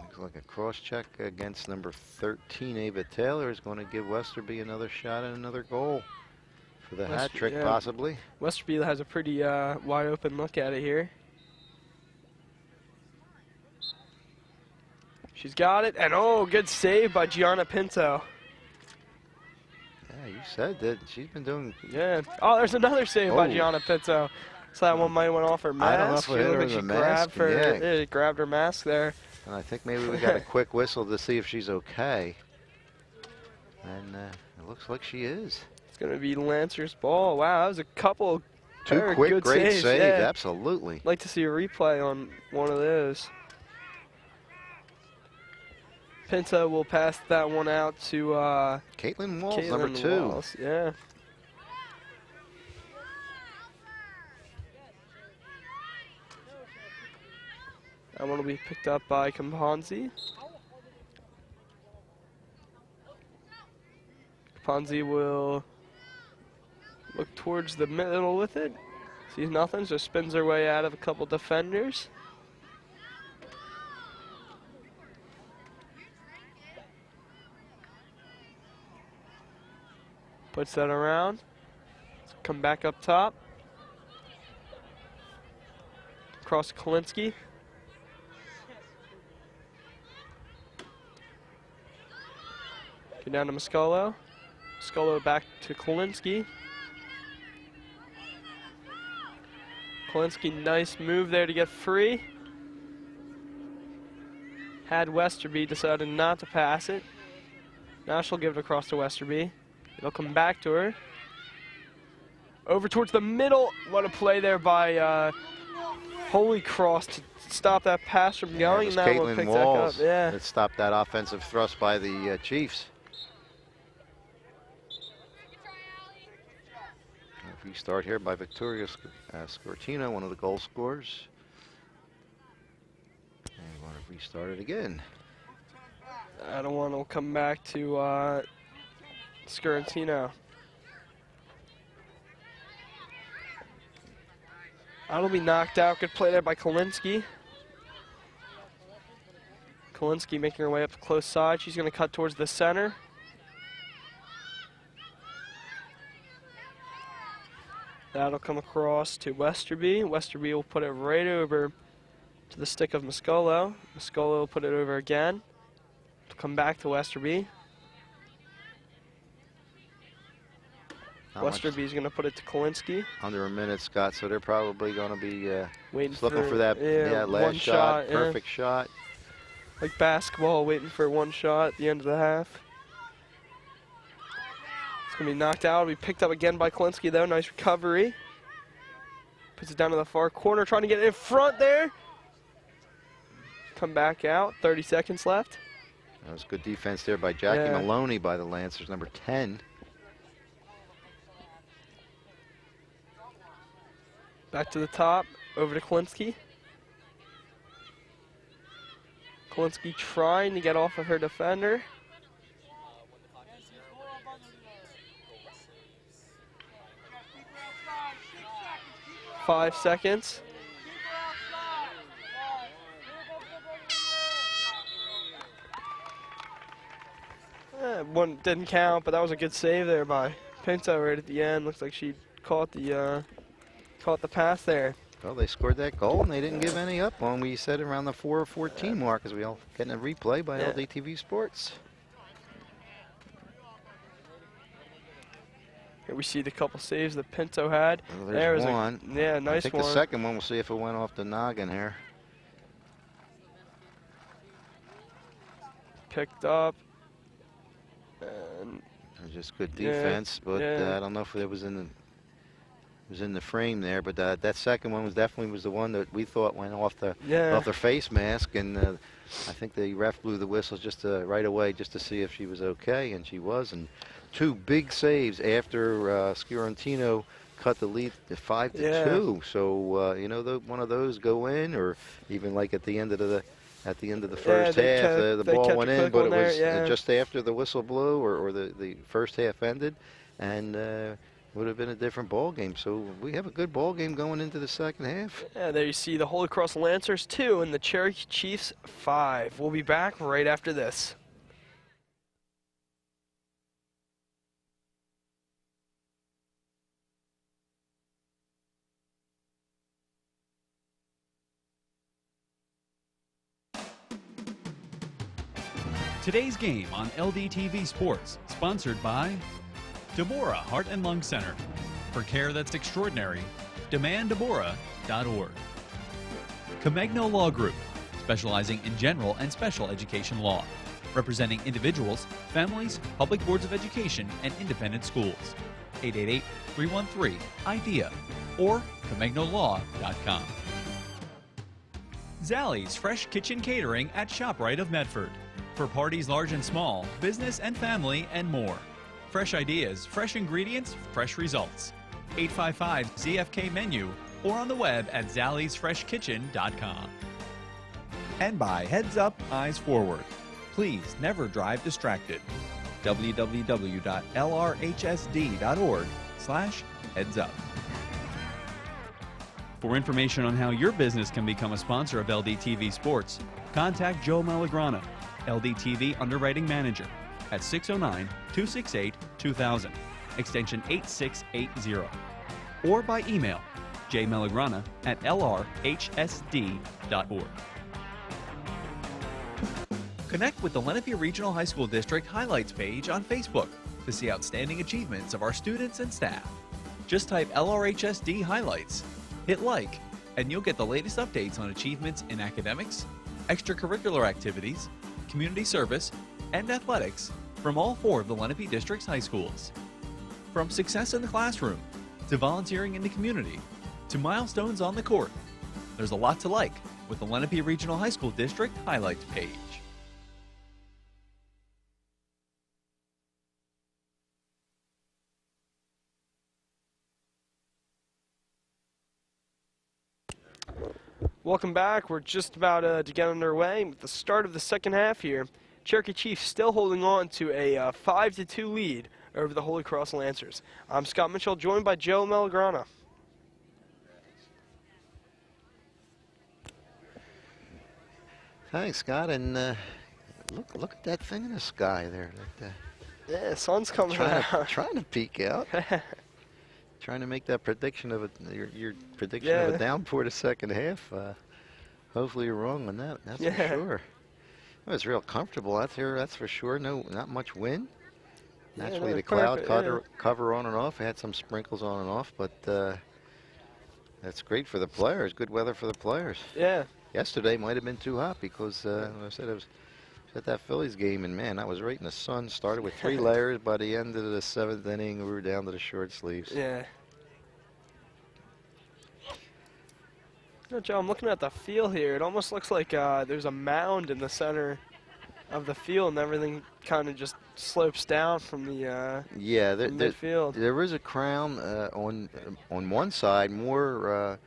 Looks like a cross check against number 13, Ava Taylor, is going to give Westerby another shot at another goal for the hat trick, yeah. possibly. Westerby has a pretty wide open look at it here. She's got it, and oh, good save by Gianna Pinto. Yeah, you said that. She's been doing. Yeah. Oh, there's another save by Oh. Gianna Pinto. So that one might have went off her mask. I don't know if it She hit looked her like in she the mask, grabbed her. yeah. Yeah, grabbed her mask there. And I think maybe we got a quick whistle to see if she's okay. And it looks like she is. It's gonna be Lancers ball. Wow, that was a couple. Two very quick, good great saves. saves. Yeah. Absolutely. Like to see a replay on one of those. Pinto will pass that one out to Caitlin Walls, Caitlin number 2. Walls. Yeah. That one will be picked up by Kampanzi. Kampanzi will Look towards the middle with it. Sees nothing, so spins her way out of a couple defenders. Puts that around. Come back up top. Across to Kolinsky. Get down to Muscolo. Muscolo back to Kolinsky. Kolinsky, nice move there to get free. Had Westerby, decided not to pass it. Now she'll give it across to Westerby. It'll come back to her. Over towards the middle. What a play there by Holy Cross to stop that pass from going. And that one Caitlin picks back up. Walls Yeah. that stopped that offensive thrust by the Chiefs. Restart here by Victoria Scortino, one of the goal scorers. And we want to restart it again. That one will come back to Scortino. That'll be knocked out. Good play there by Kolinsky. Kolinsky making her way up the close side. She's going to cut towards the center. That'll come across to Westerby. Westerby will put it right over to the stick of Muscolo. Muscolo will put it over again. It'll come back to Westerby. Westerby's going to put it to Kolinsky. Under a minute, Scott, so they're probably going to be Waiting looking for that last one shot, yeah. perfect shot. Like basketball, waiting for one shot at the end of the half. It's going to be knocked out. It'll be picked up again by Kolinsky, though. Nice recovery. Puts it down to the far corner, trying to get it in front there. Come back out. 30 seconds left. That was good defense there by Jackie Maloney by the Lancers, number 10. Back to the top, over to Kolinsky. Kolinsky trying to get off of her defender. Five seconds. One didn't count, but that was a good save there by Pinto right at the end. Looks like she caught the pass there. Well, they scored that goal, and they didn't give any up on. We said around the 4:14 mark, as we all getting a replay by LDTV Sports. Here we see the couple saves that Pinto had. Well, there's one. Yeah, nice one. I think the second one, we'll see if it went off the noggin here. Picked up. And just good defense, but I don't know if it was in the frame there. But that second one was definitely the one that we thought went off the face mask, and I think the ref blew the whistle just right away just to see if she was okay, and she was. And two big saves after Scortino cut the lead to 5-2. So you know, one of those go in, or even like at the end of the first half, the ball went in, but it was just after the whistle blew, or the first half ended, and would have been a different ball game. So we have a good ball game going into the second half. Yeah, there you see the Holy Cross Lancers 2 and the Cherokee Chiefs 5. We'll be back right after this. Today's game on LDTV Sports, sponsored by Deborah Heart and Lung Center. For care that's extraordinary, demanddeborah.org. Comegno Law Group, specializing in general and special education law, representing individuals, families, public boards of education, and independent schools. 888-313-IDEA or ComegnoLaw.com. Zallie's Fresh Kitchen Catering at ShopRite of Medford. For parties large and small, business and family, and more. Fresh ideas, fresh ingredients, fresh results. 855-ZFK menu or on the web at zalliesfreshkitchen.com. And by Heads Up, Eyes Forward. Please never drive distracted. www.lrhsd.org/ facebook.com/headsup. For information on how your business can become a sponsor of LDTV Sports, contact Joe Malagrana, LDTV Underwriting Manager, at 609-268-2000, extension 8680, or by email jmalagrana@lrhsd.org. Connect with the Lenape Regional High School District Highlights page on Facebook to see outstanding achievements of our students and staff. Just type LRHSD Highlights, hit like, and you'll get the latest updates on achievements in academics, extracurricular activities, community service, and athletics from all 4 of the Lenape District's high schools. From success in the classroom, to volunteering in the community, to milestones on the court, there's a lot to like with the Lenape Regional High School District Highlights page. Welcome back. We're just about to get underway with the start of the second half here. Cherokee Chiefs still holding on to a 5-2 lead over the Holy Cross Lancers. I'm Scott Mitchell, joined by Joe Malagrana. Thanks, Scott. And look at that thing in the sky there. Yeah, sun's coming out. Trying to peek out. Trying to make that prediction of your prediction of a downpour the second half. Hopefully you're wrong on that. That's for sure. It was real comfortable out there. That's for sure. Not much wind. Naturally, the cloud cover on and off. I had some sprinkles on and off, but that's great for the players. Good weather for the players. Yeah. Yesterday might have been too hot because I said I was at that Phillies game, and man, I was right in the sun. Started with 3 layers. By the end of the 7th inning, we were down to the short sleeves. Yeah. You know, Joe, I'm looking at the field here. It almost looks like there's a mound in the center of the field, and everything kind of just slopes down from the midfield. There is a crown on one side, more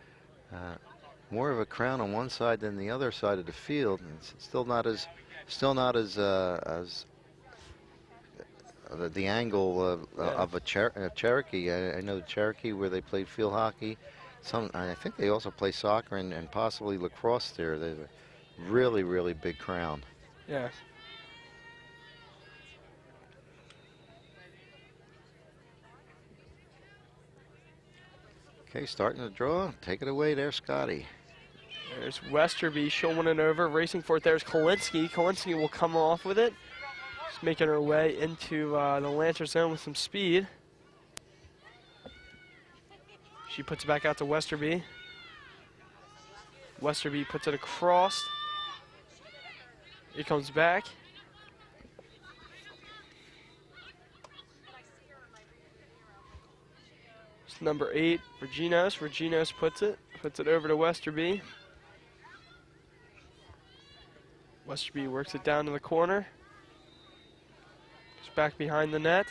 of a crown on one side than the other side of the field. It's still not as the angle of a Cherokee. I know the Cherokee where they played field hockey. I think they also play soccer and possibly lacrosse there. There's a really, really big crown. Yeah. Okay, starting to draw. Take it away there, Scotty. There's Westerby showing it over. Racing for it, there's Kolinsky. Kolinsky will come off with it. Just making her way into the Lancer zone with some speed. She puts it back out to Westerby. Westerby puts it across. It comes back. It's number 8, Reginos. Reginos puts it over to Westerby. Westerby works it down to the corner. It's back behind the net.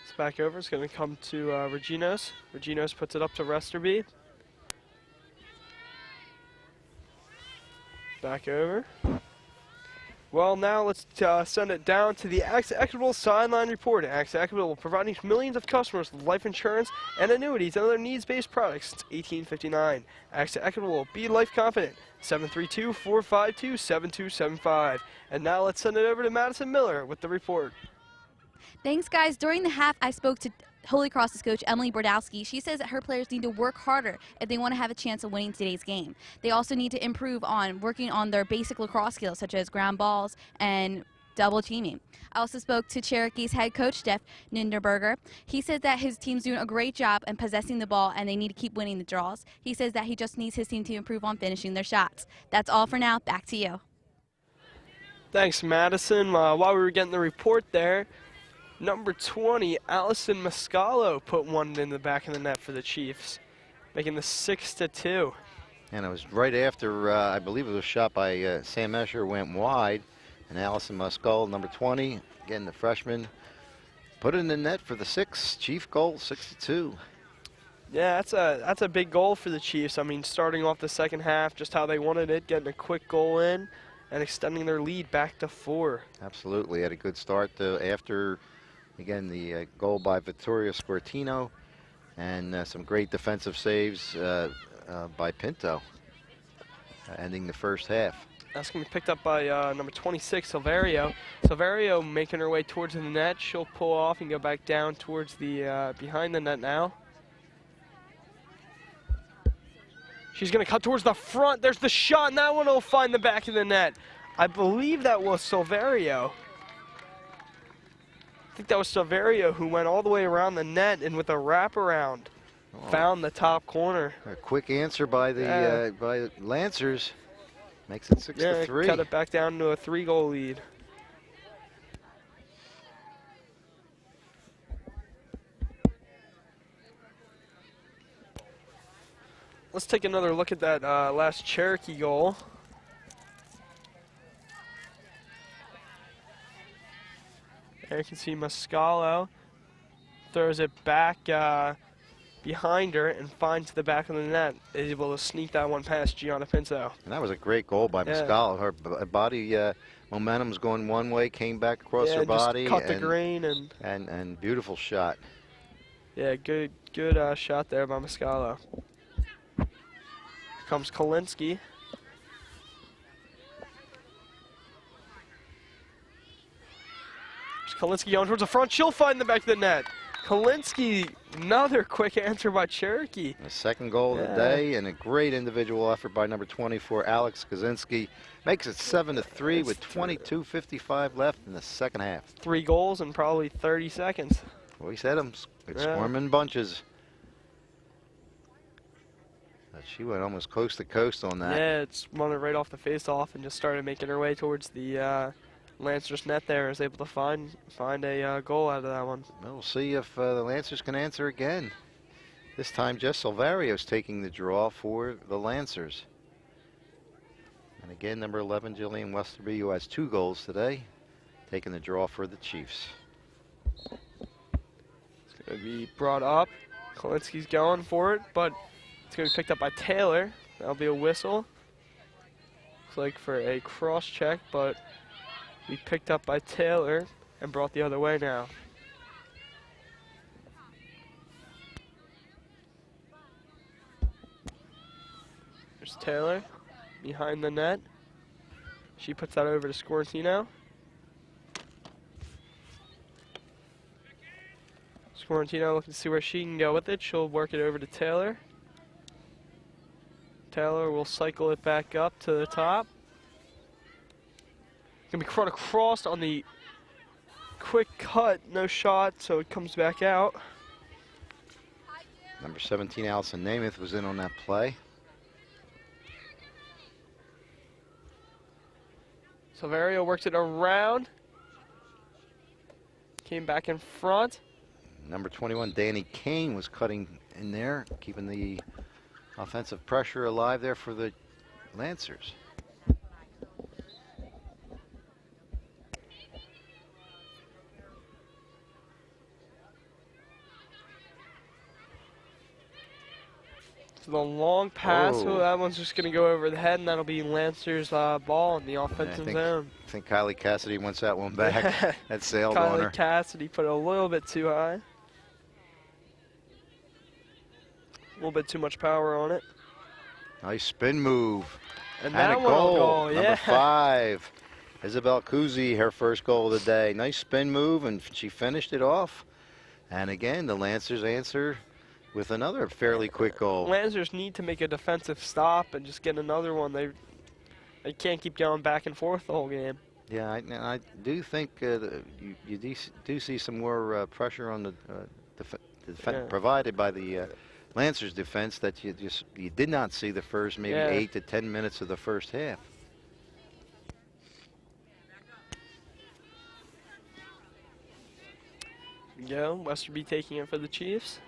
It's back over. It's going to come to Reginos. Reginos puts it up to Westerby. Back over. Well, now let's send it down to the AXA Equitable Sideline Report. AXA Equitable providing millions of customers with life insurance and annuities and other needs-based products since 1859. AXA Equitable, be life confident. 732-452-7275. And now let's send it over to Madison Miller with the report. Thanks, guys. During the half, I spoke to Holy Cross's coach, Emily Brodowski. She says that her players need to work harder if they want to have a chance of winning today's game. They also need to improve on working on their basic lacrosse skills, such as ground balls and double teaming. I also spoke to Cherokee's head coach, Jeff Ninderberger. He says that his team's doing a great job in possessing the ball and they need to keep winning the draws. He says that he just needs his team to improve on finishing their shots. That's all for now. Back to you. Thanks, Madison. While we were getting the report there, number 20, Allison Mascalo put one in the back of the net for the Chiefs, making the 6-2. And it was right after, I believe it was shot by Sam Escher, went wide. And Allison Mascalo, number 20, again the freshman, put it in the net for the 6. Chief goal, 6-2. Yeah, that's a big goal for the Chiefs. I mean, starting off the second half, just how they wanted it, getting a quick goal in. and extending their lead back to 4. Absolutely. Had a good start after, again, the goal by Vittorio Squartino and some great defensive saves by Pinto, ending the first half. That's going to be picked up by number 26, Silverio. Silverio making her way towards the net. She'll pull off and go back down towards the behind the net now. She's going to cut towards the front. There's the shot, and that one will find the back of the net. I believe that was Silverio. I think that was Silverio who went all the way around the net and with a wraparound found the top corner. A quick answer by the by Lancers makes it 6-3. Cut it back down to a 3-goal lead. Let's take another look at that last Cherokee goal. There you can see Mascalo throws it back behind her and finds the back of the net. Is able to sneak that one past Gianna Pinto. And that was a great goal by Mascalo. Her body momentum's going one way, came back across her body. Just cut the grain and beautiful shot. Yeah, good shot there by Mascalo. Here comes Kolinsky. Kolinsky going towards the front. She'll find the back of the net. Kolinsky, another quick answer by Cherokee. The second goal of the day, and a great individual effort by number 24, Alex Kaczynski. Makes it 7-3 with 22:55 left in the second half. 3 goals in probably 30 seconds. We said them. It's swarming bunches. But she went almost coast to coast on that. Yeah, it's run it right off the face-off and just started making her way towards the Lancers net there. Is able to find a goal out of that one. Well, we'll see if the Lancers can answer again. This time, Jess Silverio's taking the draw for the Lancers. And again, number 11, Jillian Westerby, who has 2 goals today, taking the draw for the Chiefs. It's going to be brought up. Kolinsky's going for it, but it's going to be picked up by Taylor. That'll be a whistle. Looks like for a cross check, but be picked up by Taylor and brought the other way now. There's Taylor behind the net. She puts that over to Scortino. Scortino looking to see where she can go with it. She'll work it over to Taylor. Taylor will cycle it back up to the top. Gonna be run across on the quick cut, no shot, so it comes back out. Number 17, Allison Namath, was in on that play. Silverio works it around. Came back in front. Number 21, Danny Kane, was cutting in there, keeping the offensive pressure alive there for the Lancers. The long pass, so that one's just going to go over the head, and that'll be Lancer's ball in the offensive zone. I think Kylie Cassidy wants that one back. That sailed on her. Kylie Cassidy put it a little bit too high. A little bit too much power on it. Nice spin move. And that a one will go, Number 5, Isabel Kuzi, her first goal of the day. Nice spin move, and she finished it off. And again, the Lancers answer with another fairly quick goal. Lancers need to make a defensive stop and just get another one. They can't keep going back and forth the whole game. Yeah, I do think you do see some more pressure on the provided by the Lancers defense that you did not see the first maybe 8 to 10 minutes of the first half. Go, Westerby taking it for the Chiefs.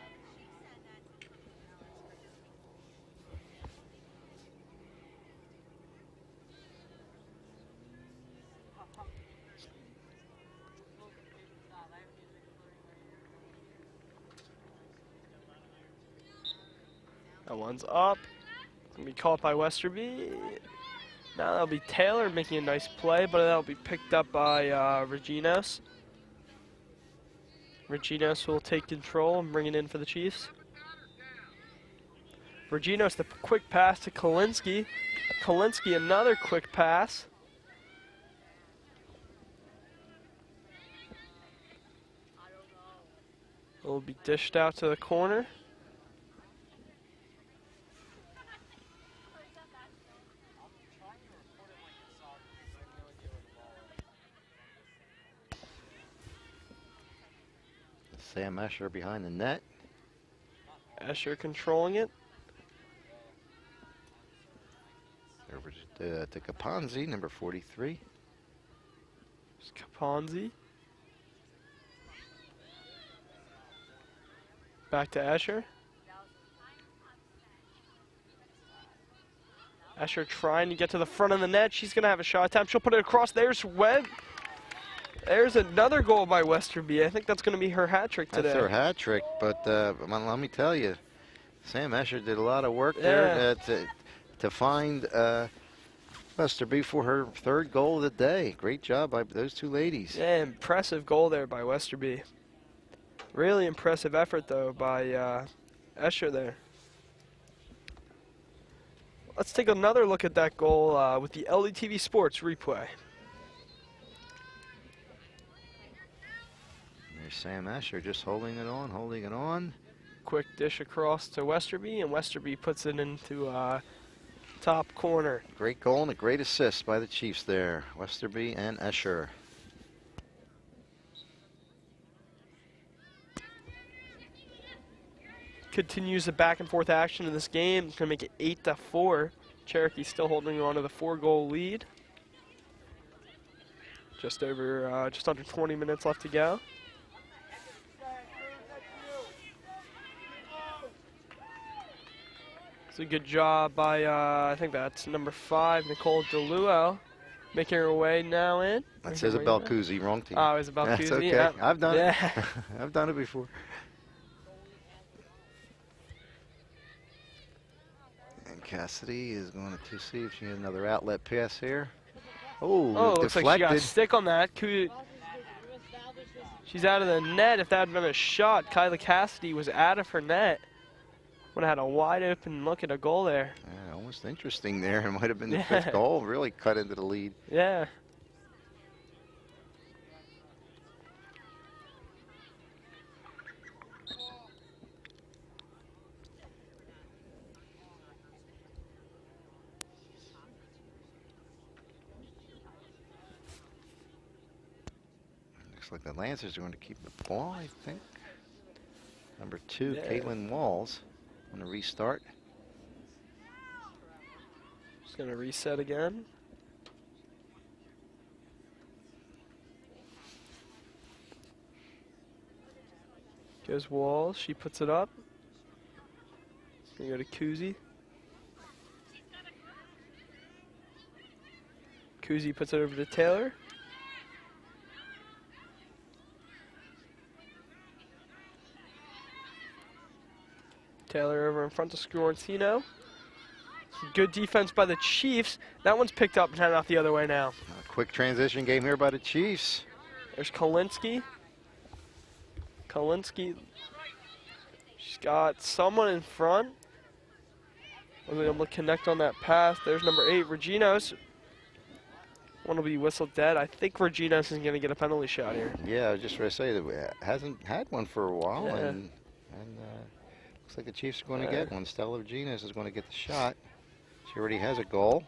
That one's up. It's going to be caught by Westerby. Now that'll be Taylor making a nice play, but that'll be picked up by Reginos. Reginos will take control and bring it in for the Chiefs. Reginos, the quick pass to Kalinsky. Kalinsky, another quick pass. It will be dished out to the corner. Sam Escher behind the net. Escher controlling it. Over to Caponzi, number 43. There's Caponzi. Back to Escher. Escher trying to get to the front of the net. She's going to have a shot attempt. She'll put it across. There's Webb. There's another goal by Westerby. I think that's going to be her hat trick today. That's her hat trick, but let me tell you, Sam Escher did a lot of work there to find Westerby for her third goal of the day. Great job by those two ladies. Yeah, impressive goal there by Westerby. Really impressive effort, though, by Escher there. Let's take another look at that goal with the LDTV Sports replay. There's Sam Escher just holding it on. Quick dish across to Westerby, and Westerby puts it into top corner. Great goal and a great assist by the Chiefs there, Westerby and Escher. Continues the back and forth action in this game. It's going to make it 8-4. Cherokee still holding on to the 4-goal lead. Just under 20 minutes left to go. It's a good job by, I think that's number 5, Nicole DeLuo, making her way now in. That's Isabel Kuzi, wrong team. Oh, Isabel Kuzi. That's okay. Yeah. I've done it. I've done it before. And Cassidy is going to see if she has another outlet pass here. Oh, looks like she got a stick on that. She's out of the net. If that had been a shot, Kyla Cassidy was out of her net. Would have had a wide open look at a goal there. Yeah, almost interesting there. It might have been the 5th goal. Really cut into the lead. Yeah. Looks like the Lancers are going to keep the ball, I think. Number 2, Caitlin Walls. On a restart. Just going to reset again. Goes Walls. She puts it up. Going to go to Kuzi. Kuzi puts it over to Taylor. Taylor over in front to Scorantino. Good defense by the Chiefs. That one's picked up and headed off the other way now. A quick transition game here by the Chiefs. There's Kalinsky. She's got someone in front. Wasn't able to connect on that pass. There's number 8, Reginos. One will be whistled dead. I think Reginos is going to get a penalty shot here. Yeah, I was just going to say that hasn't had one for a while, Yeah. and looks like the Chiefs are going to get one. Stella Reginos is going to get the shot. She already has a goal.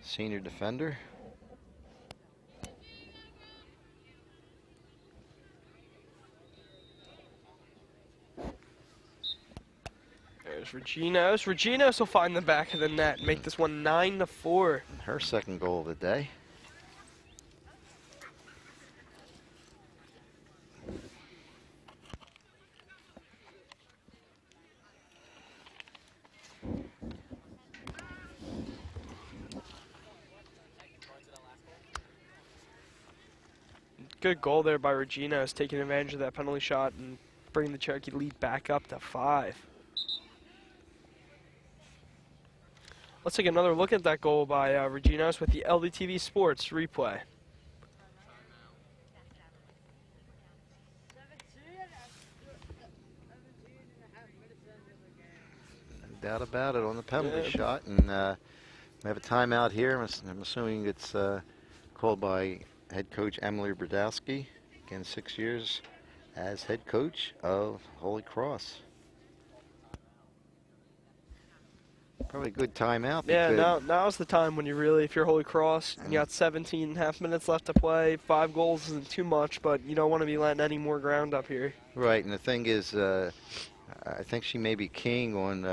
Senior defender. There's Reginos. Reginos will find the back of the net and make this one 9-4. Her second goal of the day. Good goal there by Reginos, taking advantage of that penalty shot and bringing the Cherokee lead back up to 5. Let's take another look at that goal by Reginos with the LDTV Sports replay. No doubt about it on the penalty shot. And we have a timeout here. I'm assuming it's called by head coach Emily Brodowski. Again, 6 years as head coach of Holy Cross. Probably a good timeout. Yeah, now's the time when you really, if you're Holy Cross, you got 17.5 minutes left to play. 5 goals isn't too much, but you don't want to be letting any more ground up here. Right, and the thing is, I think she may be keying on,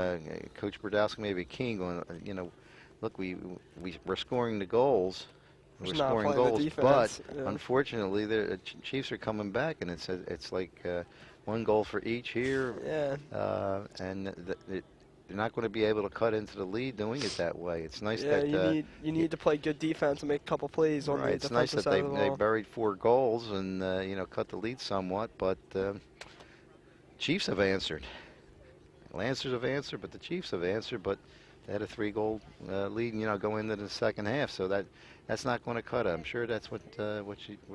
Coach Brodowski may be keying on, look, we're scoring the goals. We're scoring goals, but unfortunately, the Chiefs are coming back, and it's like 1 goal for each here. Yeah. And they're not going to be able to cut into the lead doing it that way. It's nice that you need to play good defense and make a couple plays on the defensive side of the ball. It's nice that they buried 4 goals and cut the lead somewhat, but Chiefs have answered. Lancers have answered, but the Chiefs have answered. But they had a 3-goal lead, going into the second half, so that's not going to cut it. I'm sure that's what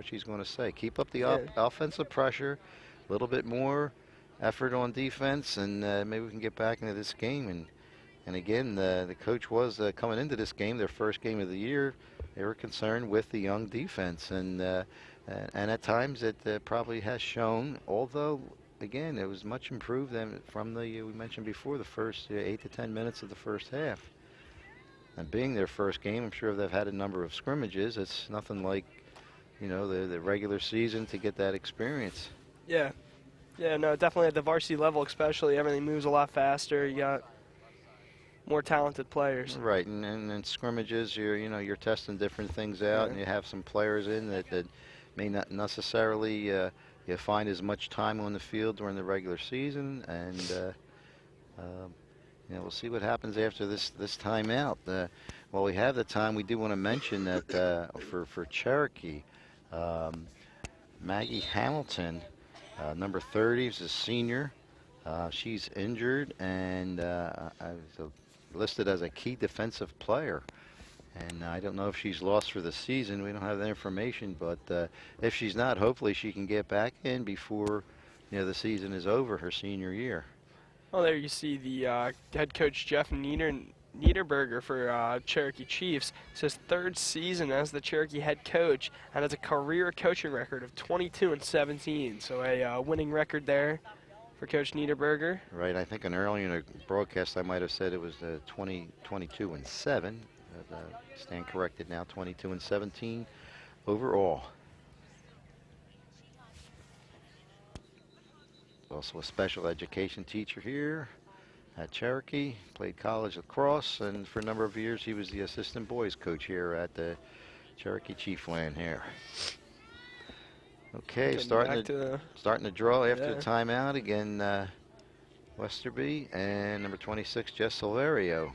she's going to say. Keep up the offensive pressure, a little bit more effort on defense, and maybe we can get back into this game. And again, the coach was coming into this game, their first game of the year. They were concerned with the young defense, and at times it probably has shown. Although, again, it was much improved than from we mentioned before, the first 8 to 10 minutes of the first half. And being their first game, I'm sure they've had a number of scrimmages. It's nothing like, the regular season to get that experience. Yeah. Yeah, no, definitely at the varsity level especially, everything moves a lot faster. You got more talented players. Right, and scrimmages, you're testing different things out, and you have some players in that may not necessarily you find as much time on the field during the regular season, and we'll see what happens after this timeout. While we have the time, we do want to mention that for Cherokee, Maggie Hamilton, number 30, is a senior. She's injured and listed as a key defensive player. And I don't know if she's lost for the season. We don't have that information. But if she's not, hopefully she can get back in before the season is over, her senior year. Well, there you see the head coach Jeff Niederberger for Cherokee Chiefs. It's his 3rd season as the Cherokee head coach, and has a career coaching record of 22-17. So a winning record there for Coach Niederberger. Right. I think earlier in the broadcast I might have said it was 22-7. Stand corrected now. 22-17 overall. Also a special education teacher here at Cherokee. Played college lacrosse, and for a number of years he was the assistant boys coach here at the Cherokee Chiefland here. Okay, starting to draw after the timeout again. Westerby and number 26, Jess Silverio,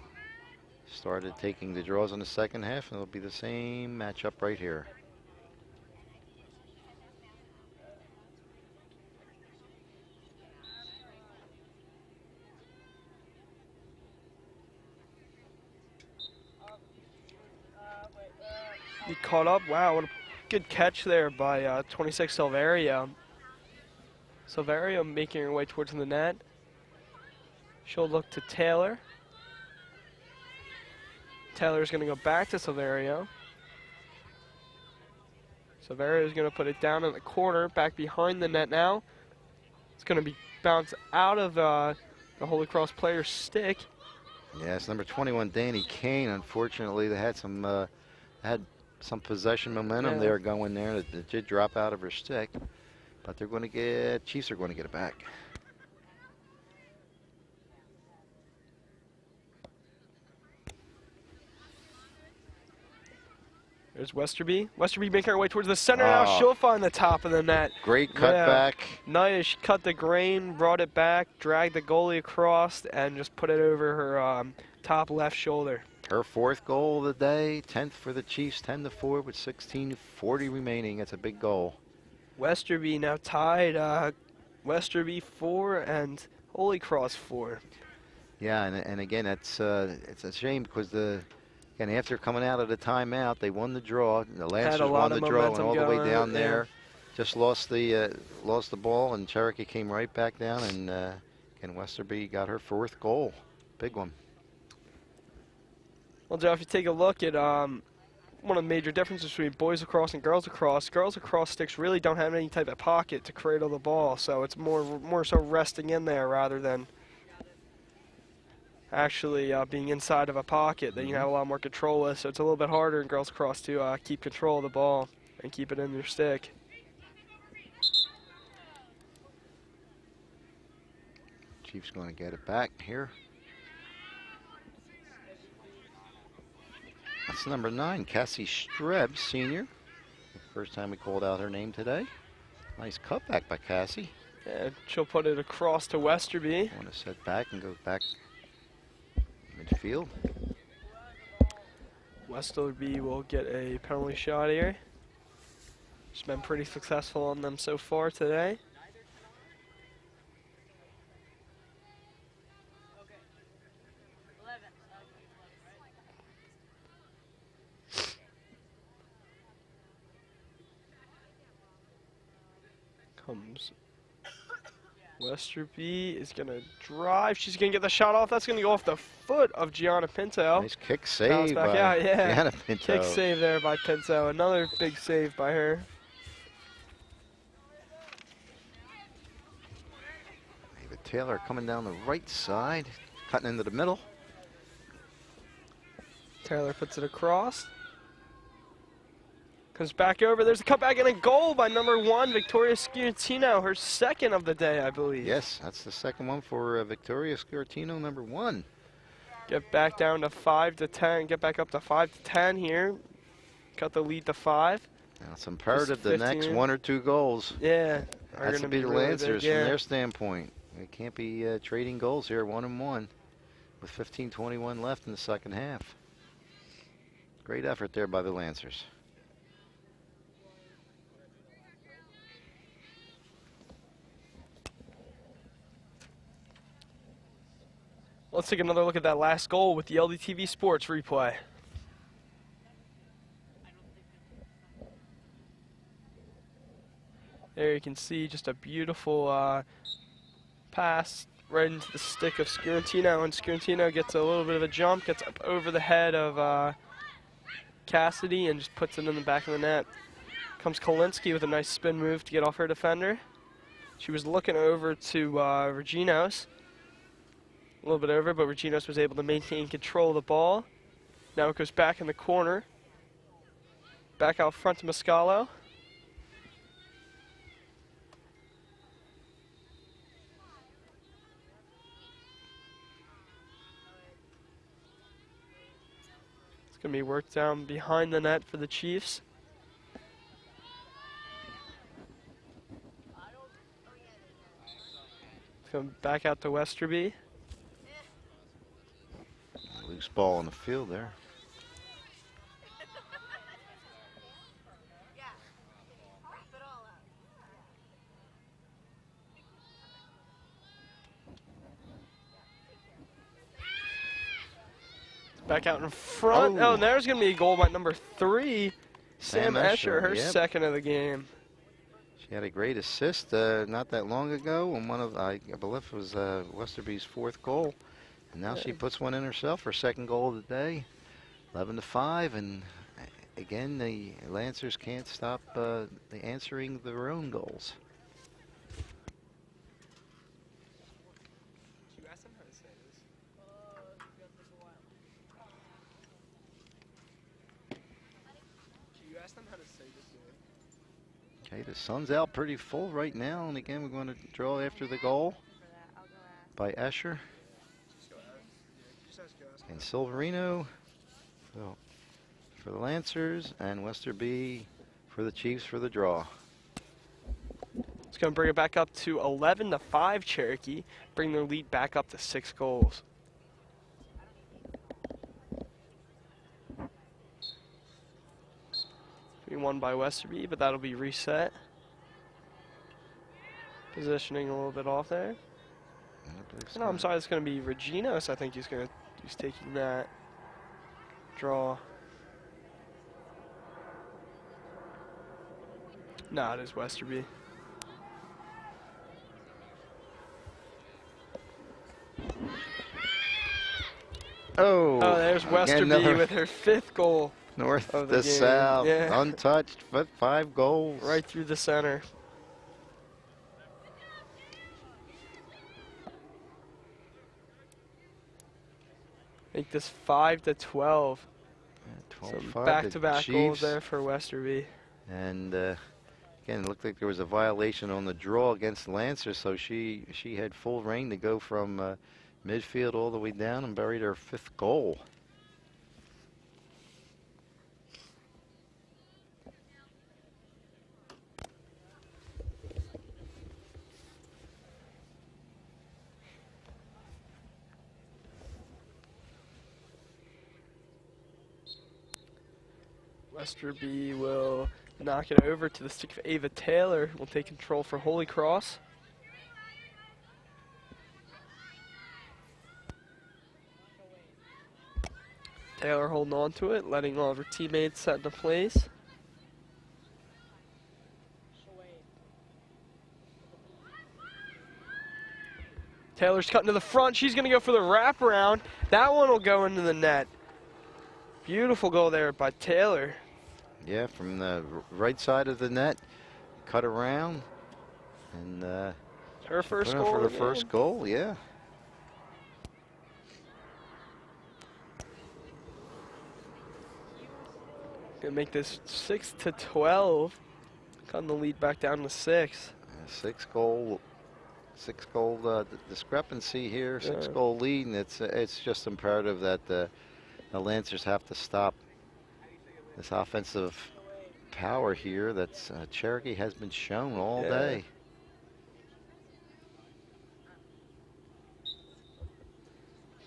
started taking the draws in the second half, and it'll be the same matchup right here. He caught up. Wow, what a good catch there by 26 Silverio. Silverio making her way towards the net. She'll look to Taylor. Taylor's going to go back to Silverio. Silverio's going to put it down in the corner, back behind the net now. It's going to be bounced out of the Holy Cross player's stick. Yes, number 21, Danny Kane. Unfortunately, they had some possession momentum there going there. It did drop out of her stick, but Chiefs are going to get it back. There's Westerby. Westerby making her way towards the center now. She'll find the top of the net. Great cutback. Nice. She cut the grain, brought it back, dragged the goalie across, and just put it over her top left shoulder. Her 4th goal of the day, 10th for the Chiefs, 10-4 with 16:40 remaining. That's a big goal. Westerby now tied. Westerby 4 and Holy Cross 4. Yeah, and again, it's a shame because again, after coming out of the timeout, they won the draw. The Lancers won the draw and all the way down there. Just lost the ball, and Cherokee came right back down, and again, Westerby got her 4th goal. Big one. Well, Joe, if you take a look at one of the major differences between boys lacrosse and girls lacrosse sticks really don't have any type of pocket to cradle the ball, so it's more so resting in there rather than actually being inside of a pocket that you have a lot more control with. So it's a little bit harder in girls lacrosse to keep control of the ball and keep it in your stick. Chiefs going to get it back here. That's number 9, Cassie Streb, senior. First time we called out her name today. Nice cutback by Cassie. And she'll put it across to Westerby. Want to set back and go back midfield. Westerby will get a penalty shot here. She's been pretty successful on them so far today. Comes Westerby is going to drive. She's going to get the shot off. That's going to go off the foot of Gianna Pinto. Nice kick save by Gianna Pinto. Kick save there by Pinto. Another big save by her. David Taylor coming down the right side, cutting into the middle. Taylor puts it across. Comes back over. There's a cutback and a goal by number 1, Victoria Sciortino, her 2nd of the day, I believe. Yes, that's the 2nd one for Victoria Sciortino, number 1. Get back down to 5 to 10. Get back up to 5 to 10 here. Cut the lead to 5. Now it's imperative the next 1 or 2 goals. Yeah, are going to be the really Lancers big, from their standpoint. They can't be trading goals here, 1-1, with 15:21 left in the 2nd half. Great effort there by the Lancers. Let's take another look at that last goal with the LDTV Sports replay. There you can see just a beautiful pass right into the stick of Sciortino, and Sciortino gets a little bit of a jump, gets up over the head of Cassidy and just puts it in the back of the net. Comes Kolinsky with a nice spin move to get off her defender. She was looking over to Reginos. A little bit over, but Reginos was able to maintain control of the ball. Now it goes back in the corner. Back out front to Mascalo. It's going to be worked down behind the net for the Chiefs. It's going back out to Westerby. Loose ball on the field there. Back out in front. Oh, and there's going to be a goal by number 3, Sam Escher, her 2nd of the game. She had a great assist not that long ago on one of, I believe it was Westerby's 4th goal. And now she puts one in herself, her 2nd goal of the day, 11-5, and again the Lancers can't stop answering their own goals. Did you ask them how to say this? Did you ask them how to say this? Okay, the sun's out pretty full right now, and again we're going to draw after the goal by Escher. And Silverino for the Lancers, and Westerby for the Chiefs for the draw. It's going to bring it back up to 11-5 Cherokee, bring their lead back up to 6 goals. We won by Westerby, but that'll be reset. Positioning a little bit off there. No, I'm sorry. It's going to be Reginos. I think he's taking that draw. No, it is Westerby. Oh, there's Westerby with her 5th goal. North of the to game. south, Yeah. untouched, but 5 goals. Right through the center. Make this 5-12. 12-5 Some back-to-back to goals Chiefs. there for Westerby. And again, it looked like there was a violation on the draw against Lancer, so she had full reign to go from midfield all the way down and buried her 5th goal. Westerby will knock it over to the stick of Ava Taylor. Will take control for Holy Cross. Taylor holding on to it, letting all of her teammates set into place. Taylor's cutting to the front. She's going to go for the wraparound. That one will go into the net. Beautiful goal there by Taylor. Yeah, from the right side of the net, cut around, and Her first put in goal for the again. first goal. Yeah. Gonna make this 6-12. Cutting the lead back down to 6. 6 goal discrepancy here. 6 Yeah. goal lead, and it's just imperative that the Lancers have to stop this offensive power here that's Cherokee has been shown all Yeah. day.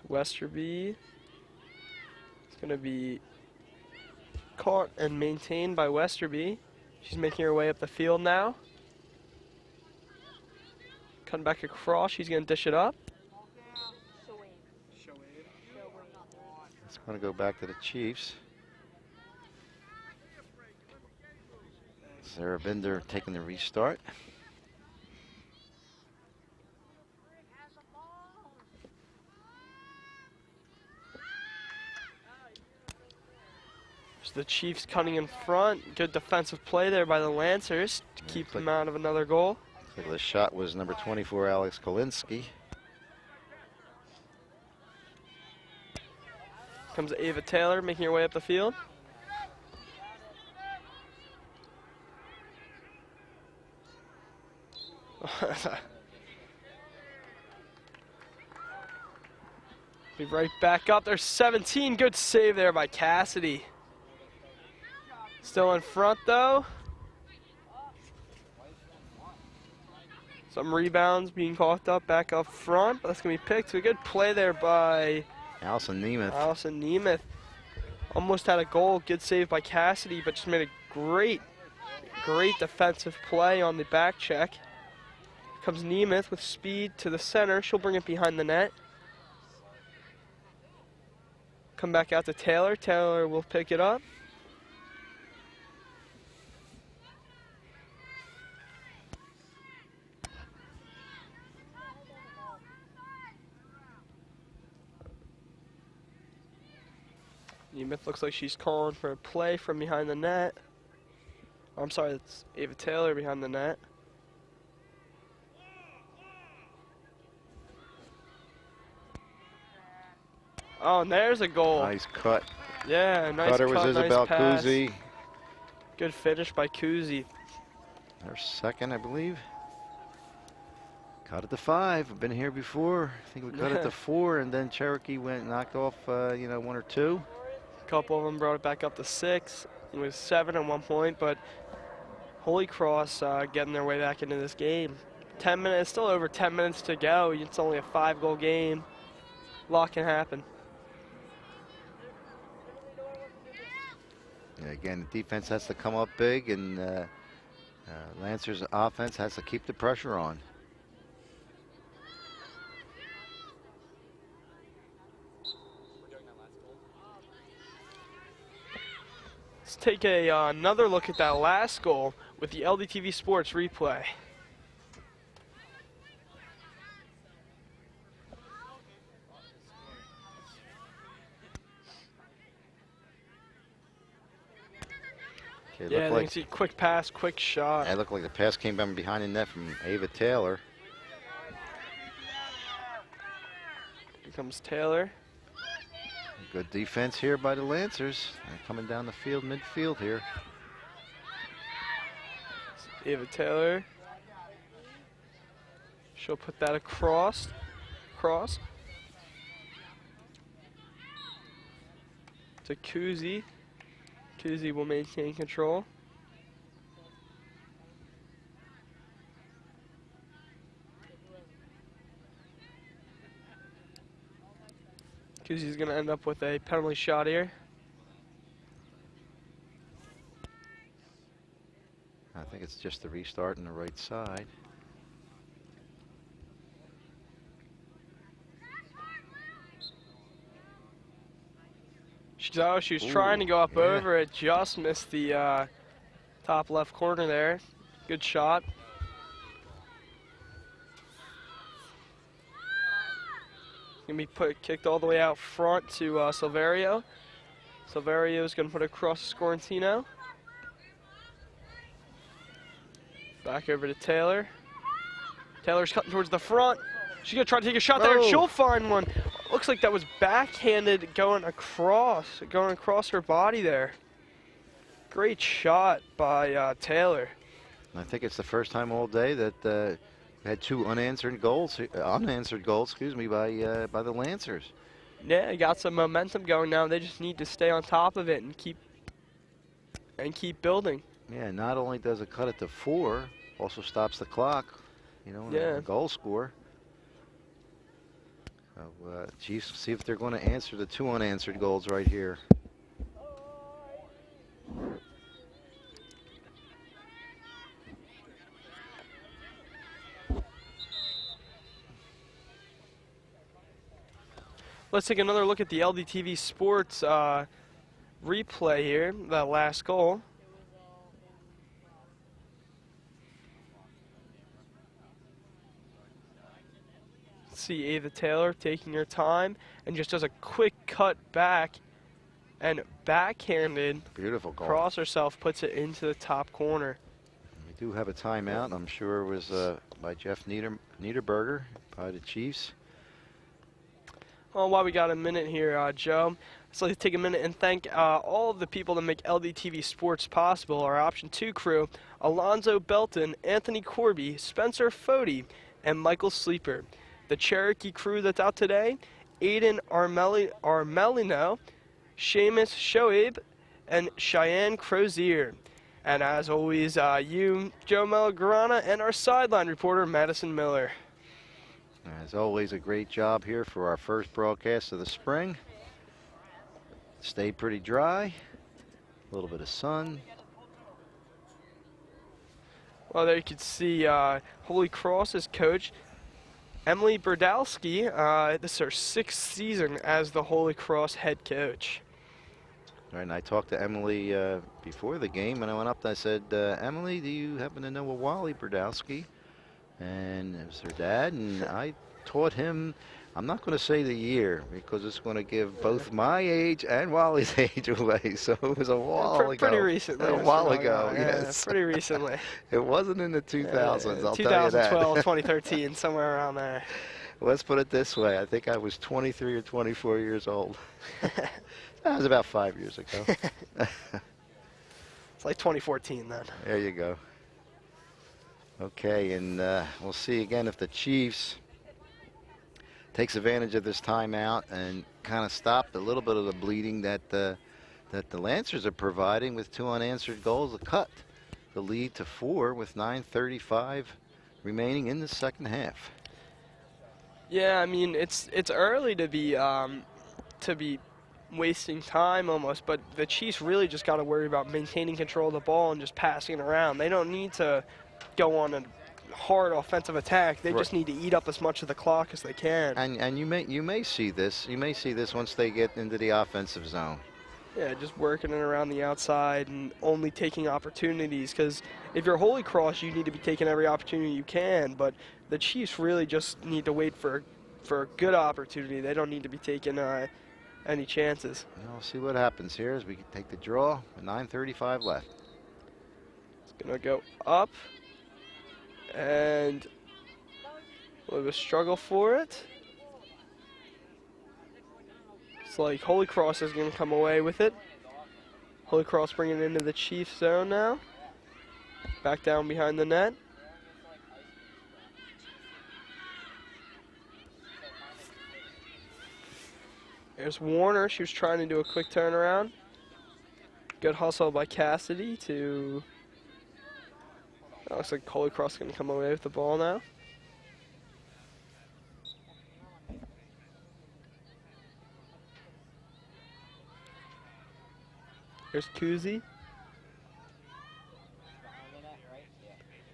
Westerby is gonna be caught and maintained by Westerby. She's making her way up the field now. Cutting back across, she's gonna dish it up. It's going to go back to the Chiefs. Sarah Binder taking the restart. There's the Chiefs cutting in front. Good defensive play there by the Lancers to keep them out of another goal. So the shot was number 24, Alex Kolinsky. Comes Ava Taylor making her way up the field. Be right back up. There's 17. Good save there by Cassidy. Still in front though. Some rebounds being coughed up back up front, but that's going to be picked. So a good play there by Allison Nemeth. Allison Nemeth. Almost had a goal. Good save by Cassidy, but just made a great defensive play on the back check. Comes Nemeth with speed to the center. She'll bring it behind the net. Come back out to Taylor. Taylor will pick it up. Nemeth looks like she's calling for a play from behind the net. Oh, I'm sorry, it's Ava Taylor behind the net. Oh, and there's a goal. Nice cut. Yeah, nice Cutter cut, was nice Isabel pass. Kuzi. Good finish by Kuzi. Her second, I believe. Cut it to 5. I've been here before. I think we cut it to 4, and then Cherokee went knocked off, 1 or 2. A couple of them brought it back up to 6. It was 7 at one point, but Holy Cross getting their way back into this game. 10 minutes, still over 10 minutes to go. It's only a 5-goal game. A lot can happen. Yeah, again, the defense has to come up big, and Lancer's offense has to keep the pressure on. Let's take another look at that last goal with the LDTV Sports replay. Okay, Yeah, you can see quick pass, quick shot. It looked like the pass came from behind the net from Ava Taylor. Here comes Taylor. Good defense here by the Lancers. They're coming down the field, midfield here. Ava Taylor. She'll put that across. To Kuzi. Kuzi will maintain control. Kuzi's going to end up with a penalty shot here. I think it's just the restart on the right side. She was trying to go up yeah. over it, just missed the top left corner there. Good shot. Gonna be kicked all the way out front to Silverio. Silverio's gonna put it across Scorantino. Back over to Taylor. Taylor's cutting towards the front. She's gonna try to take a shot there, and she'll find one. Looks like that was backhanded going across her body there. Great shot by Taylor. I think it's the first time all day that we had two unanswered goals, excuse me, by the Lancers. Yeah, got some momentum going now. They just need to stay on top of it and keep building. Yeah, not only does it cut it to 4, also stops the clock, you know, Yeah. a goal score. So, Chiefs, see if they're going to answer the 2 unanswered goals right here. Let's take another look at the LDTV Sports replay here, that last goal. See Ava Taylor taking her time and just does a quick cut back and backhanded. Beautiful goal. Cross herself, puts it into the top corner. We do have a timeout. I'm sure it was by Jeff Niederberger by the Chiefs. Well, while we got a minute here, Joe, I'd like to take a minute and thank all of the people that make LDTV Sports possible. Our Option 2 crew, Alonzo Belton, Anthony Corby, Spencer Fody, and Michael Sleeper. The Cherokee crew that's out today, Aiden Armelino, Seamus Shoaib, and Cheyenne Crozier. And as always, you, Joe Melagrana, and our sideline reporter, Madison Miller. As always, a great job here for our first broadcast of the spring. Stayed pretty dry, a little bit of sun. Well, there you can see Holy Cross's coach, Emily Berdowski. This is her 6th season as the Holy Cross head coach. All right, and I talked to Emily before the game, and I went up and I said, Emily, do you happen to know a Wally Berdowski? And it was her dad, and I taught him, I'm not going to say the year because it's going to give both my age and Wally's age away. So it was a while ago. Pretty recently. A while ago, yes. Pretty recently. It wasn't in the 2000s, I'll tell you that. 2012, 2013, somewhere around there. Let's put it this way. I think I was 23 or 24 years old. That was about 5 years ago. It's like 2014 then. There you go. Okay, and we'll see again if the Chiefs takes advantage of this timeout and kind of stop a little bit of the bleeding that the Lancers are providing with 2 unanswered goals. To cut the lead to 4 with 9:35 remaining in the second half. Yeah, I mean it's early to be wasting time almost, but the Chiefs really just got to worry about maintaining control of the ball and just passing it around. They don't need to go on a hard offensive attack. They just need to eat up as much of the clock as they can. And you may see this. You may see this once they get into the offensive zone. Yeah, just working it around the outside and only taking opportunities. Because if you're Holy Cross, you need to be taking every opportunity you can. But the Chiefs really just need to wait for a good opportunity. They don't need to be taking any chances. We'll see what happens here as we take the draw. 9:35 left. It's gonna go up, and we'll struggle for it. It's like Holy Cross is going to come away with it. Holy Cross bringing it into the Chiefs zone now. Back down behind the net. There's Warner. She was trying to do a quick turnaround. Good hustle by Cassidy to... That looks like Holy Cross is going to come away with the ball now. There's Kuzi.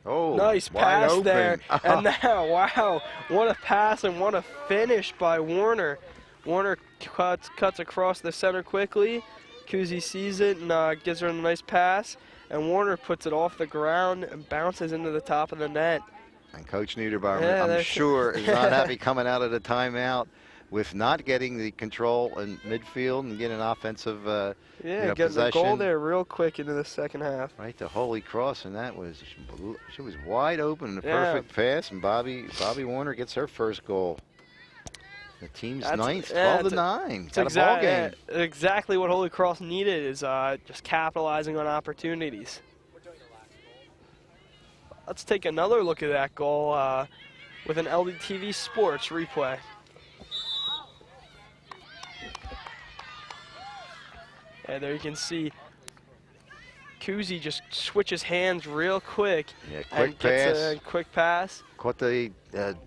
Oh, nice wide pass open. there. And now, wow, what a pass and what a finish by Warner. Warner cuts across the center quickly. Kuzi sees it and gives her a nice pass. And Warner puts it off the ground and bounces into the top of the net. And Coach Niederbauer, Yeah, I'm sure, is not happy coming out of the timeout with not getting the control in midfield and getting an offensive getting possession. a goal there real quick into the second half. Right to Holy Cross, and that was, she was wide open and a Yeah. perfect pass, and Bobby Warner gets her first goal. The team's ninth, yeah, 12-9. Got a ball game. Exactly what Holy Cross needed is just capitalizing on opportunities. Let's take another look at that goal with an LDTV Sports replay. And there you can see Kuzi just switches hands real quick. Yeah, and gets a quick pass. Caught the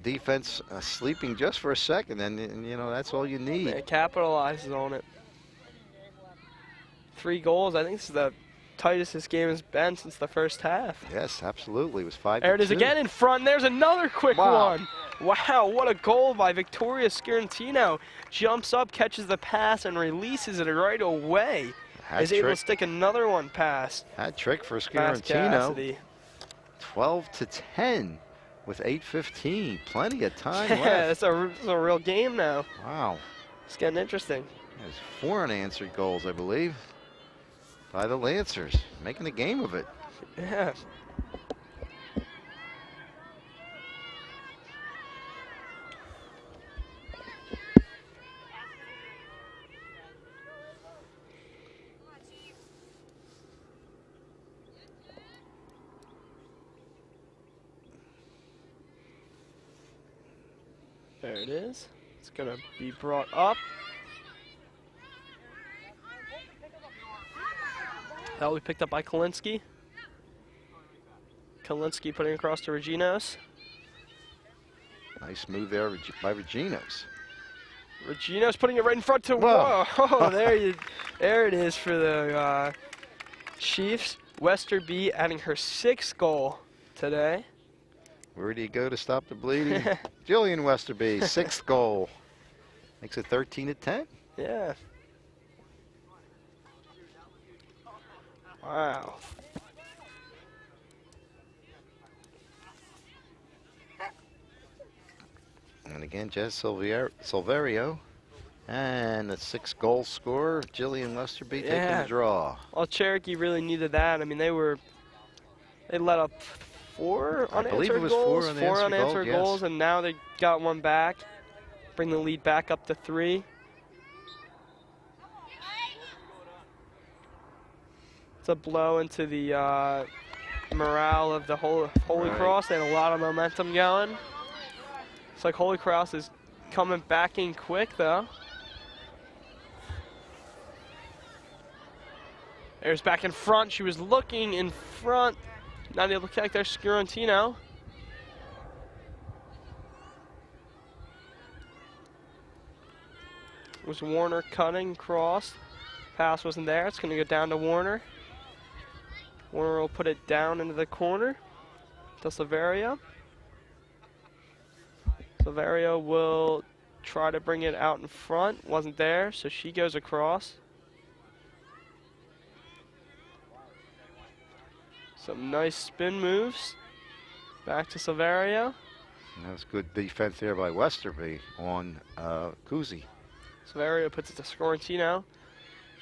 defense sleeping just for a second, and that's all you need. And capitalizes on it. 3 goals. I think this is the tightest this game has been since the first half. Yes, absolutely. It was 5-2. There it is again in front. And there's another quick one. Wow, what a goal by Victoria Scarantino. Jumps up, catches the pass, and releases it right away. Is able to stick another one past. Hat trick for Past Scarantino. Cassidy. 12-10 with 8:15. Plenty of time Yeah, left. it's a real game now. Wow. It's getting interesting. There's 4 unanswered goals, I believe, by the Lancers, making a game of it. Yeah. There it is. It's going to be brought up. That'll be picked up by Kalinski. Kalinski putting across to Reginos. Nice move there by Reginos. Reginos putting it right in front to Whoa. whoa. There it is for the Chiefs. Westerby adding her 6th goal today. Where do you go to stop the bleeding? Jillian Westerby, 6th goal. Makes it 13-10. Yeah. Wow. And again, Jess Silverio. And the 6th goal scorer, Jillian Westerby, taking the draw. Well, Cherokee really needed that. I mean, they let up 4 unanswered goals. 4 unanswered goals, and now they got one back. Bring the lead back up to 3. It's a blow into the morale of the Holy Cross. They had a lot of momentum going. It's like Holy Cross is coming back in quick, though. There's back in front. She was looking in front. Not able to connect there, Scarantino. It was Warner cutting, cross. Pass wasn't there. It's going to go down to Warner. Warner will put it down into the corner to Silverio. Silverio will try to bring it out in front. Wasn't there, so she goes across. Some nice spin moves. Back to Silverio. And that was good defense there by Westerby on Kuzi. Silverio puts it to Scorantino.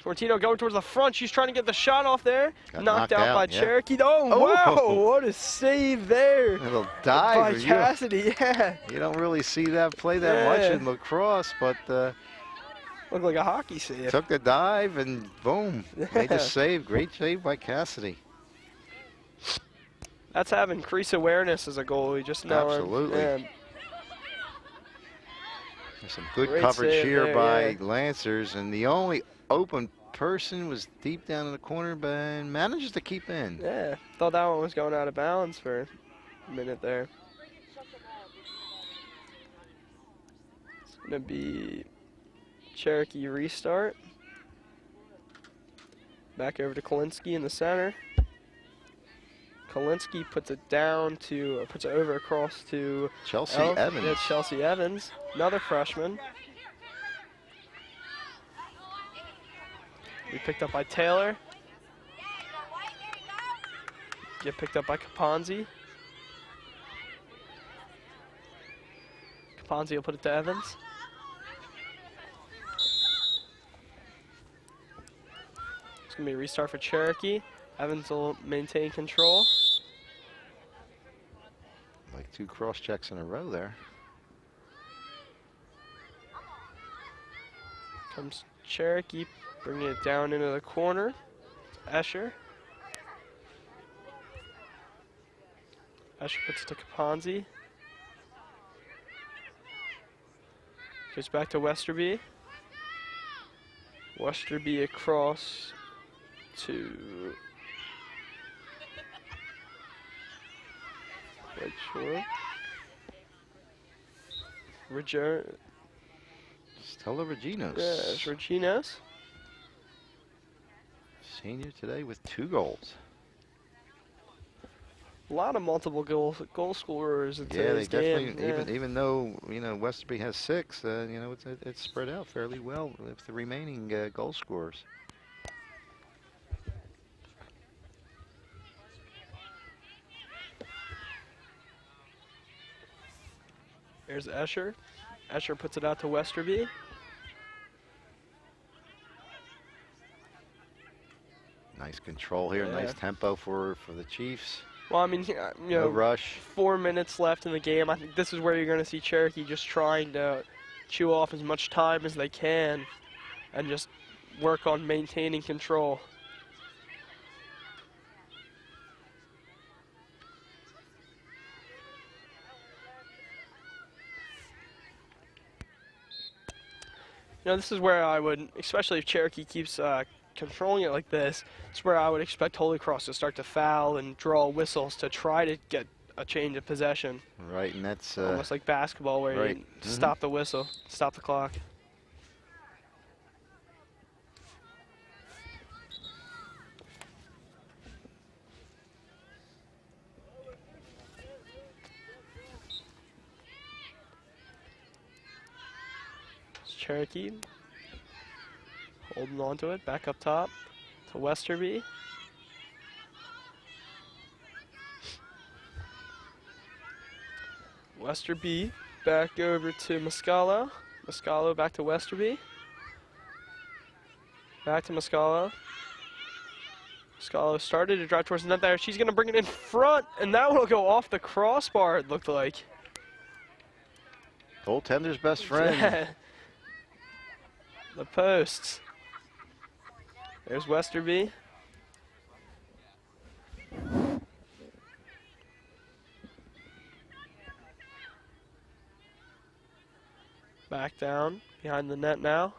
Scorantino going towards the front. She's trying to get the shot off there. Got knocked out by yeah. Cherokee. Oh, Oh. wow. What a save there. A little By dive. Cassidy, yeah. You don't really see that play that much Yeah. in lacrosse, but Looked like a hockey save. took the dive and boom, made the save. Great save by Cassidy. That's having increased awareness as a goalie, just knowing. Absolutely. Yeah. There's some good Great coverage save here there, by yeah. Lancers, and the only open person was deep down in the corner, but manages to keep in. Yeah, thought that one was going out of bounds for a minute there. It's going to be Cherokee restart. Back over to Kalinsky in the center. Kalinsky puts it down to, puts it over across to Chelsea Evans. Evans. Yeah, Chelsea Evans, another freshman. We picked up by Taylor. Get picked up by Caponzi. Caponzi will put it to Evans. It's going to be a restart for Cherokee. Evans will maintain control. Like 2 cross checks in a row there. Comes Cherokee, bringing it down into the corner. Escher. Escher puts it to Caponzi. Goes back to Westerby. Westerby across to right shore. Stella Reginos. Yeah, it's Reginos. Senior today with 2 goals. A lot of multiple goal scorers in Yeah, they today's definitely, game. even though, you know, Westerby has 6, you know, it's spread out fairly well with the remaining goal scorers. There's Escher. Escher puts it out to Westerby. Nice control here, Yeah. nice tempo for the Chiefs. Well, I mean, you No know, rush. 4 minutes left in the game. I think this is where you're going to see Cherokee just trying to chew off as much time as they can and just work on maintaining control. You know, this is where I would, especially if Cherokee keeps controlling it like this, it's where I would expect Holy Cross to start to foul and draw whistles to try to get a change of possession. Right, and that's Almost like basketball where right. you stop the whistle, stop the clock. It's Cherokee holding on to it, back up top to Westerby. Westerby back over to Muscalo. Muscalo back to Westerby. Back to Muscalo. Muscalo started to drive towards the net there. She's going to bring it in front, and that will go off the crossbar, it looked like. goaltender's best friend. The posts. There's Westerby. Back down behind the net now.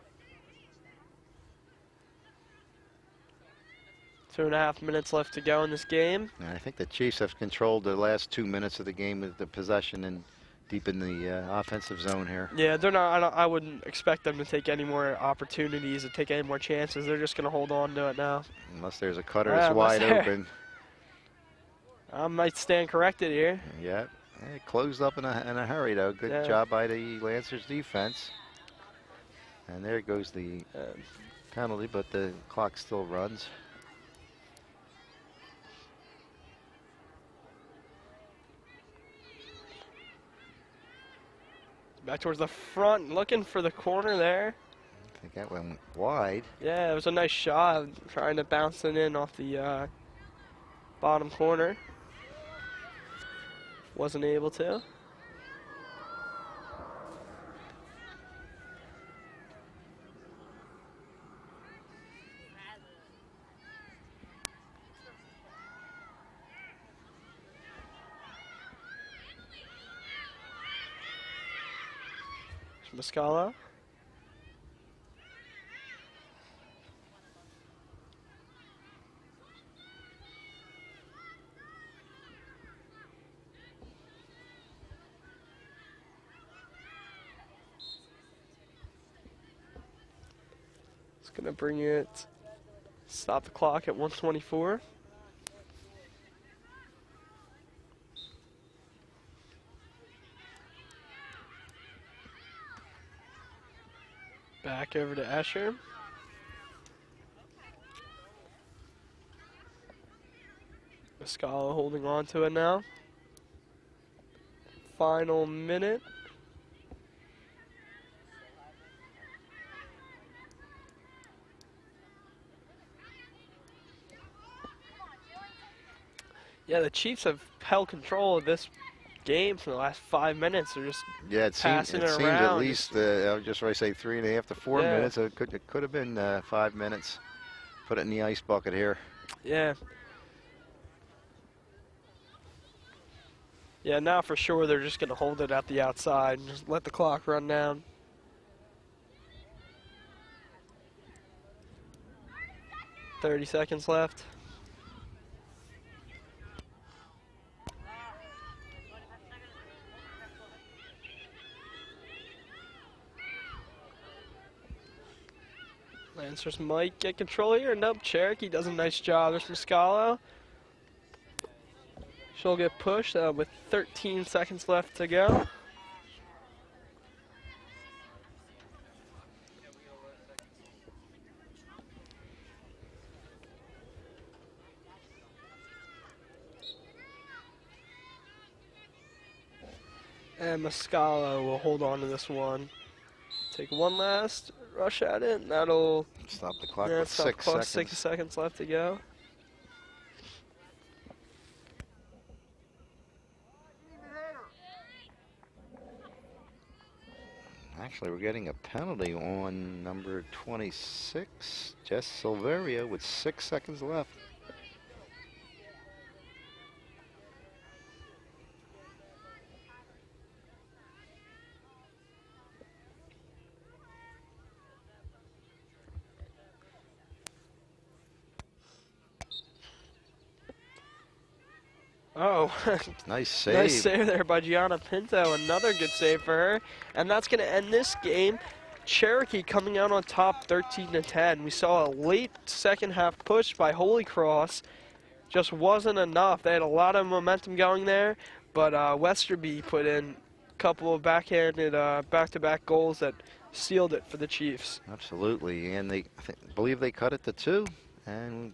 2.5 minutes left to go in this game. And I think the Chiefs have controlled the last 2 minutes of the game with the possession and deep in the offensive zone here. Yeah, they're not. I wouldn't expect them to take any more opportunities or take any more chances. They're just going to hold on to it now. Unless there's a cutter Yeah, that's unless wide there- open. I might stand corrected here. Yeah, it closed up in a hurry though. Good Yeah. job by the Lancers defense. And there goes the penalty, but the clock still runs. Back towards the front, looking for the corner there. I think that went wide. Yeah, it was a nice shot, trying to bounce it in off the bottom corner. Wasn't able to. Muscala. It's going to bring it, stop the clock at 1:24. Back over to Escher. Muscala holding on to it now. Final minute. Yeah, the Chiefs have held control of this game for the last 5 minutes. They're just passing it seems around. at least, I was just ready to say 3.5 to 4 Yeah. minutes. It could have been 5 minutes. Put it in the ice bucket here. Yeah. Yeah, now for sure they're just going to hold it at the outside and just let the clock run down. .30 seconds left. Lancers might get control here. Nope, Cherokee does a nice job. There's Muscala. She'll get pushed with 13 seconds left to go. And Muscala will hold on to this one. Take one last rush at it, and that'll Stop the clock yeah, with stop 6 clock, seconds. 6 seconds left to go. Actually, we're getting a penalty on number 26, Jess Silveria, with 6 seconds left. Oh, Nice save. nice save there by Gianna Pinto. Another good save for her. And that's going to end this game. Cherokee coming out on top 13-10. We saw a late second half push by Holy Cross. Just wasn't enough. They had a lot of momentum going there, but Westerby put in a couple of backhanded back-to-back goals that sealed it for the Chiefs. Absolutely, and I believe they cut it to 2. And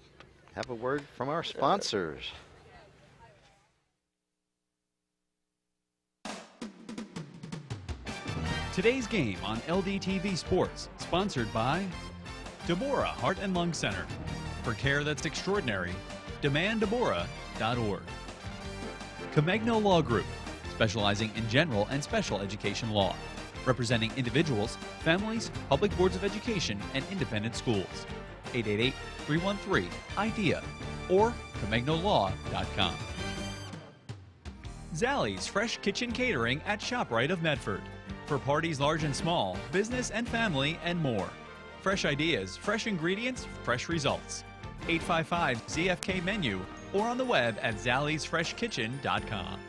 have a word from our sponsors. Today's game on LDTV Sports, sponsored by Deborah Heart and Lung Center. For care that's extraordinary, demanddeborah.org. Comegno Law Group, specializing in general and special education law, representing individuals, families, public boards of education, and independent schools. 888-313-IDEA or ComegnoLaw.com. Zallie's Fresh Kitchen Catering at ShopRite of Medford. For parties large and small, business and family, and more. Fresh ideas, fresh ingredients, fresh results. 855-ZFK menu or on the web at zalliesfreshkitchen.com.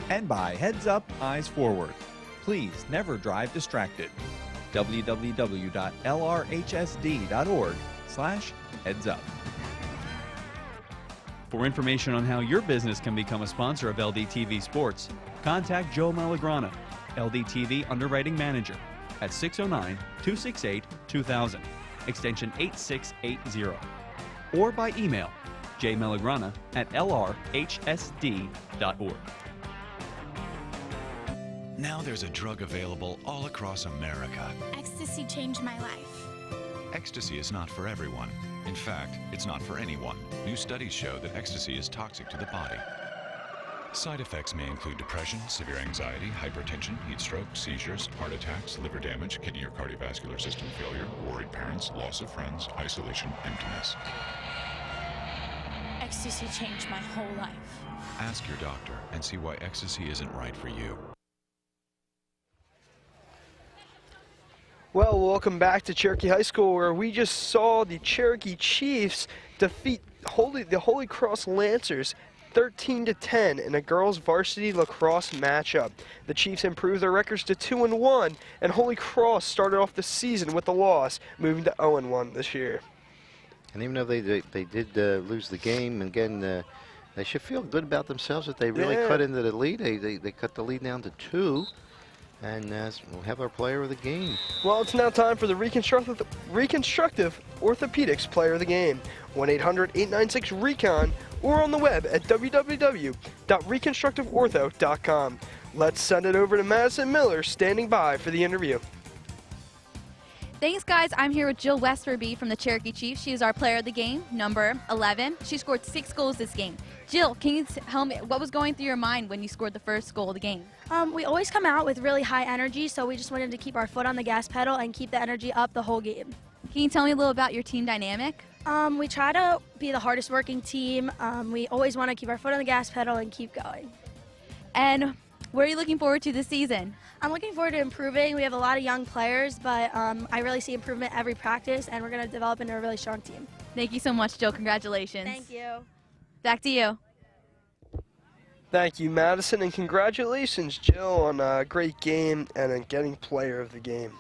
And by Heads Up, Eyes Forward. Please never drive distracted. www.lrhsd.org/headsup. For information on how your business can become a sponsor of LDTV Sports, contact Joe Malagrana, LDTV Underwriting Manager, at 609-268-2000, extension 8680, or by email jmalagrana@lrhsd.org. Now there's a drug available all across America. Ecstasy changed my life. Ecstasy is not for everyone. In fact, it's not for anyone. New studies show that ecstasy is toxic to the body. Side effects may include depression, severe anxiety, hypertension, heat stroke, seizures, heart attacks, liver damage, kidney or cardiovascular system failure, worried parents, loss of friends, isolation, emptiness. Ecstasy changed my whole life. Ask your doctor and see why ecstasy isn't right for you. Well, welcome back to Cherokee High School, where we just saw the Cherokee Chiefs defeat the Holy Cross Lancers 13-10 in a girls varsity lacrosse matchup. The Chiefs improved their records to 2-1, and Holy Cross started off the season with a loss, moving to 0-1 this year. And even though they did lose the game, again, they should feel good about themselves that they really cut into the lead. They cut the lead down to 2. And we'll have our player of the game. Well, it's now time for the Reconstructive Orthopedics Player of the Game. 1-800-896-RECON or on the web at www.reconstructiveortho.com. Let's send it over to Madison Miller, standing by for the interview. Thanks, guys. I'm here with Jill Westerby from the Cherokee Chiefs. She is our player of the game, number 11. She scored 6 goals this game. Jill, can you tell me what was going through your mind when you scored the first goal of the game? We always come out with really high energy, so we just wanted to keep our foot on the gas pedal and keep the energy up the whole game. Can you tell me a little about your team dynamic? We try to be the hardest working team. We always want to keep our foot on the gas pedal and keep going. And what are you looking forward to this season? I'm looking forward to improving. We have a lot of young players, but I really see improvement every practice, and we're going to develop into a really strong team. Thank you so much, Jill. Congratulations. Thank you. Back to you. Thank you, Madison, and congratulations, Jill, on a great game and on getting player of the game.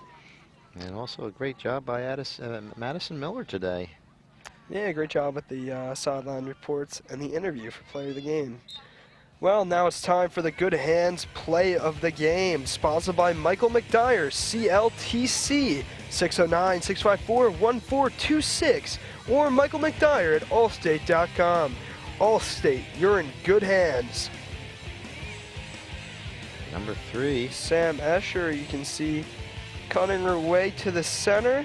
And also a great job by Madison Miller today. Yeah, great job with the sideline reports and the interview for player of the game. Well, now it's time for the Good Hands Play of the Game, sponsored by Michael McDyer, CLTC, 609-654-1426, or Michael McDyer at allstate.com. Allstate, you're in good hands. Number 3. Sam Escher, you can see, cutting her way to the center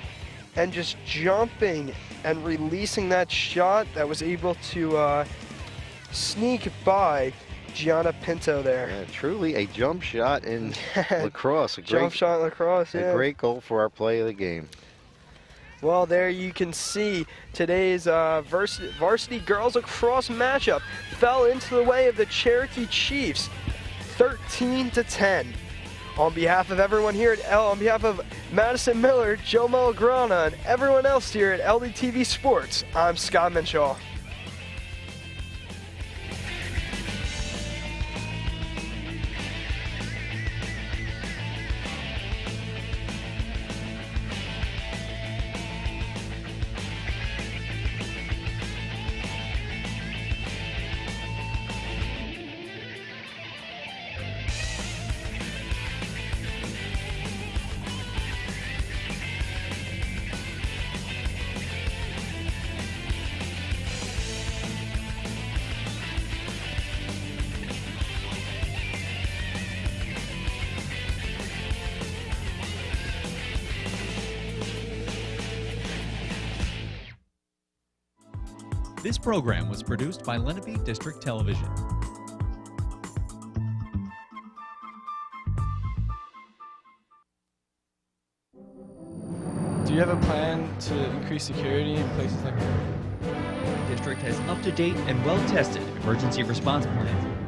and just jumping and releasing that shot that was able to sneak by Gianna Pinto there. Yeah, truly a jump shot in lacrosse. Jump shot in lacrosse, yeah. A great goal for our play of the game. Well, there you can see today's varsity girls lacrosse matchup fell into the way of the Cherokee Chiefs, 13-10. On behalf of everyone here on behalf of Madison Miller, Joe Malagrana, and everyone else here at LDTV Sports, I'm Scott Minshaw. This program was produced by Lenape District Television. Do you have a plan to increase security in places like that? The district has up-to-date and well-tested emergency response plans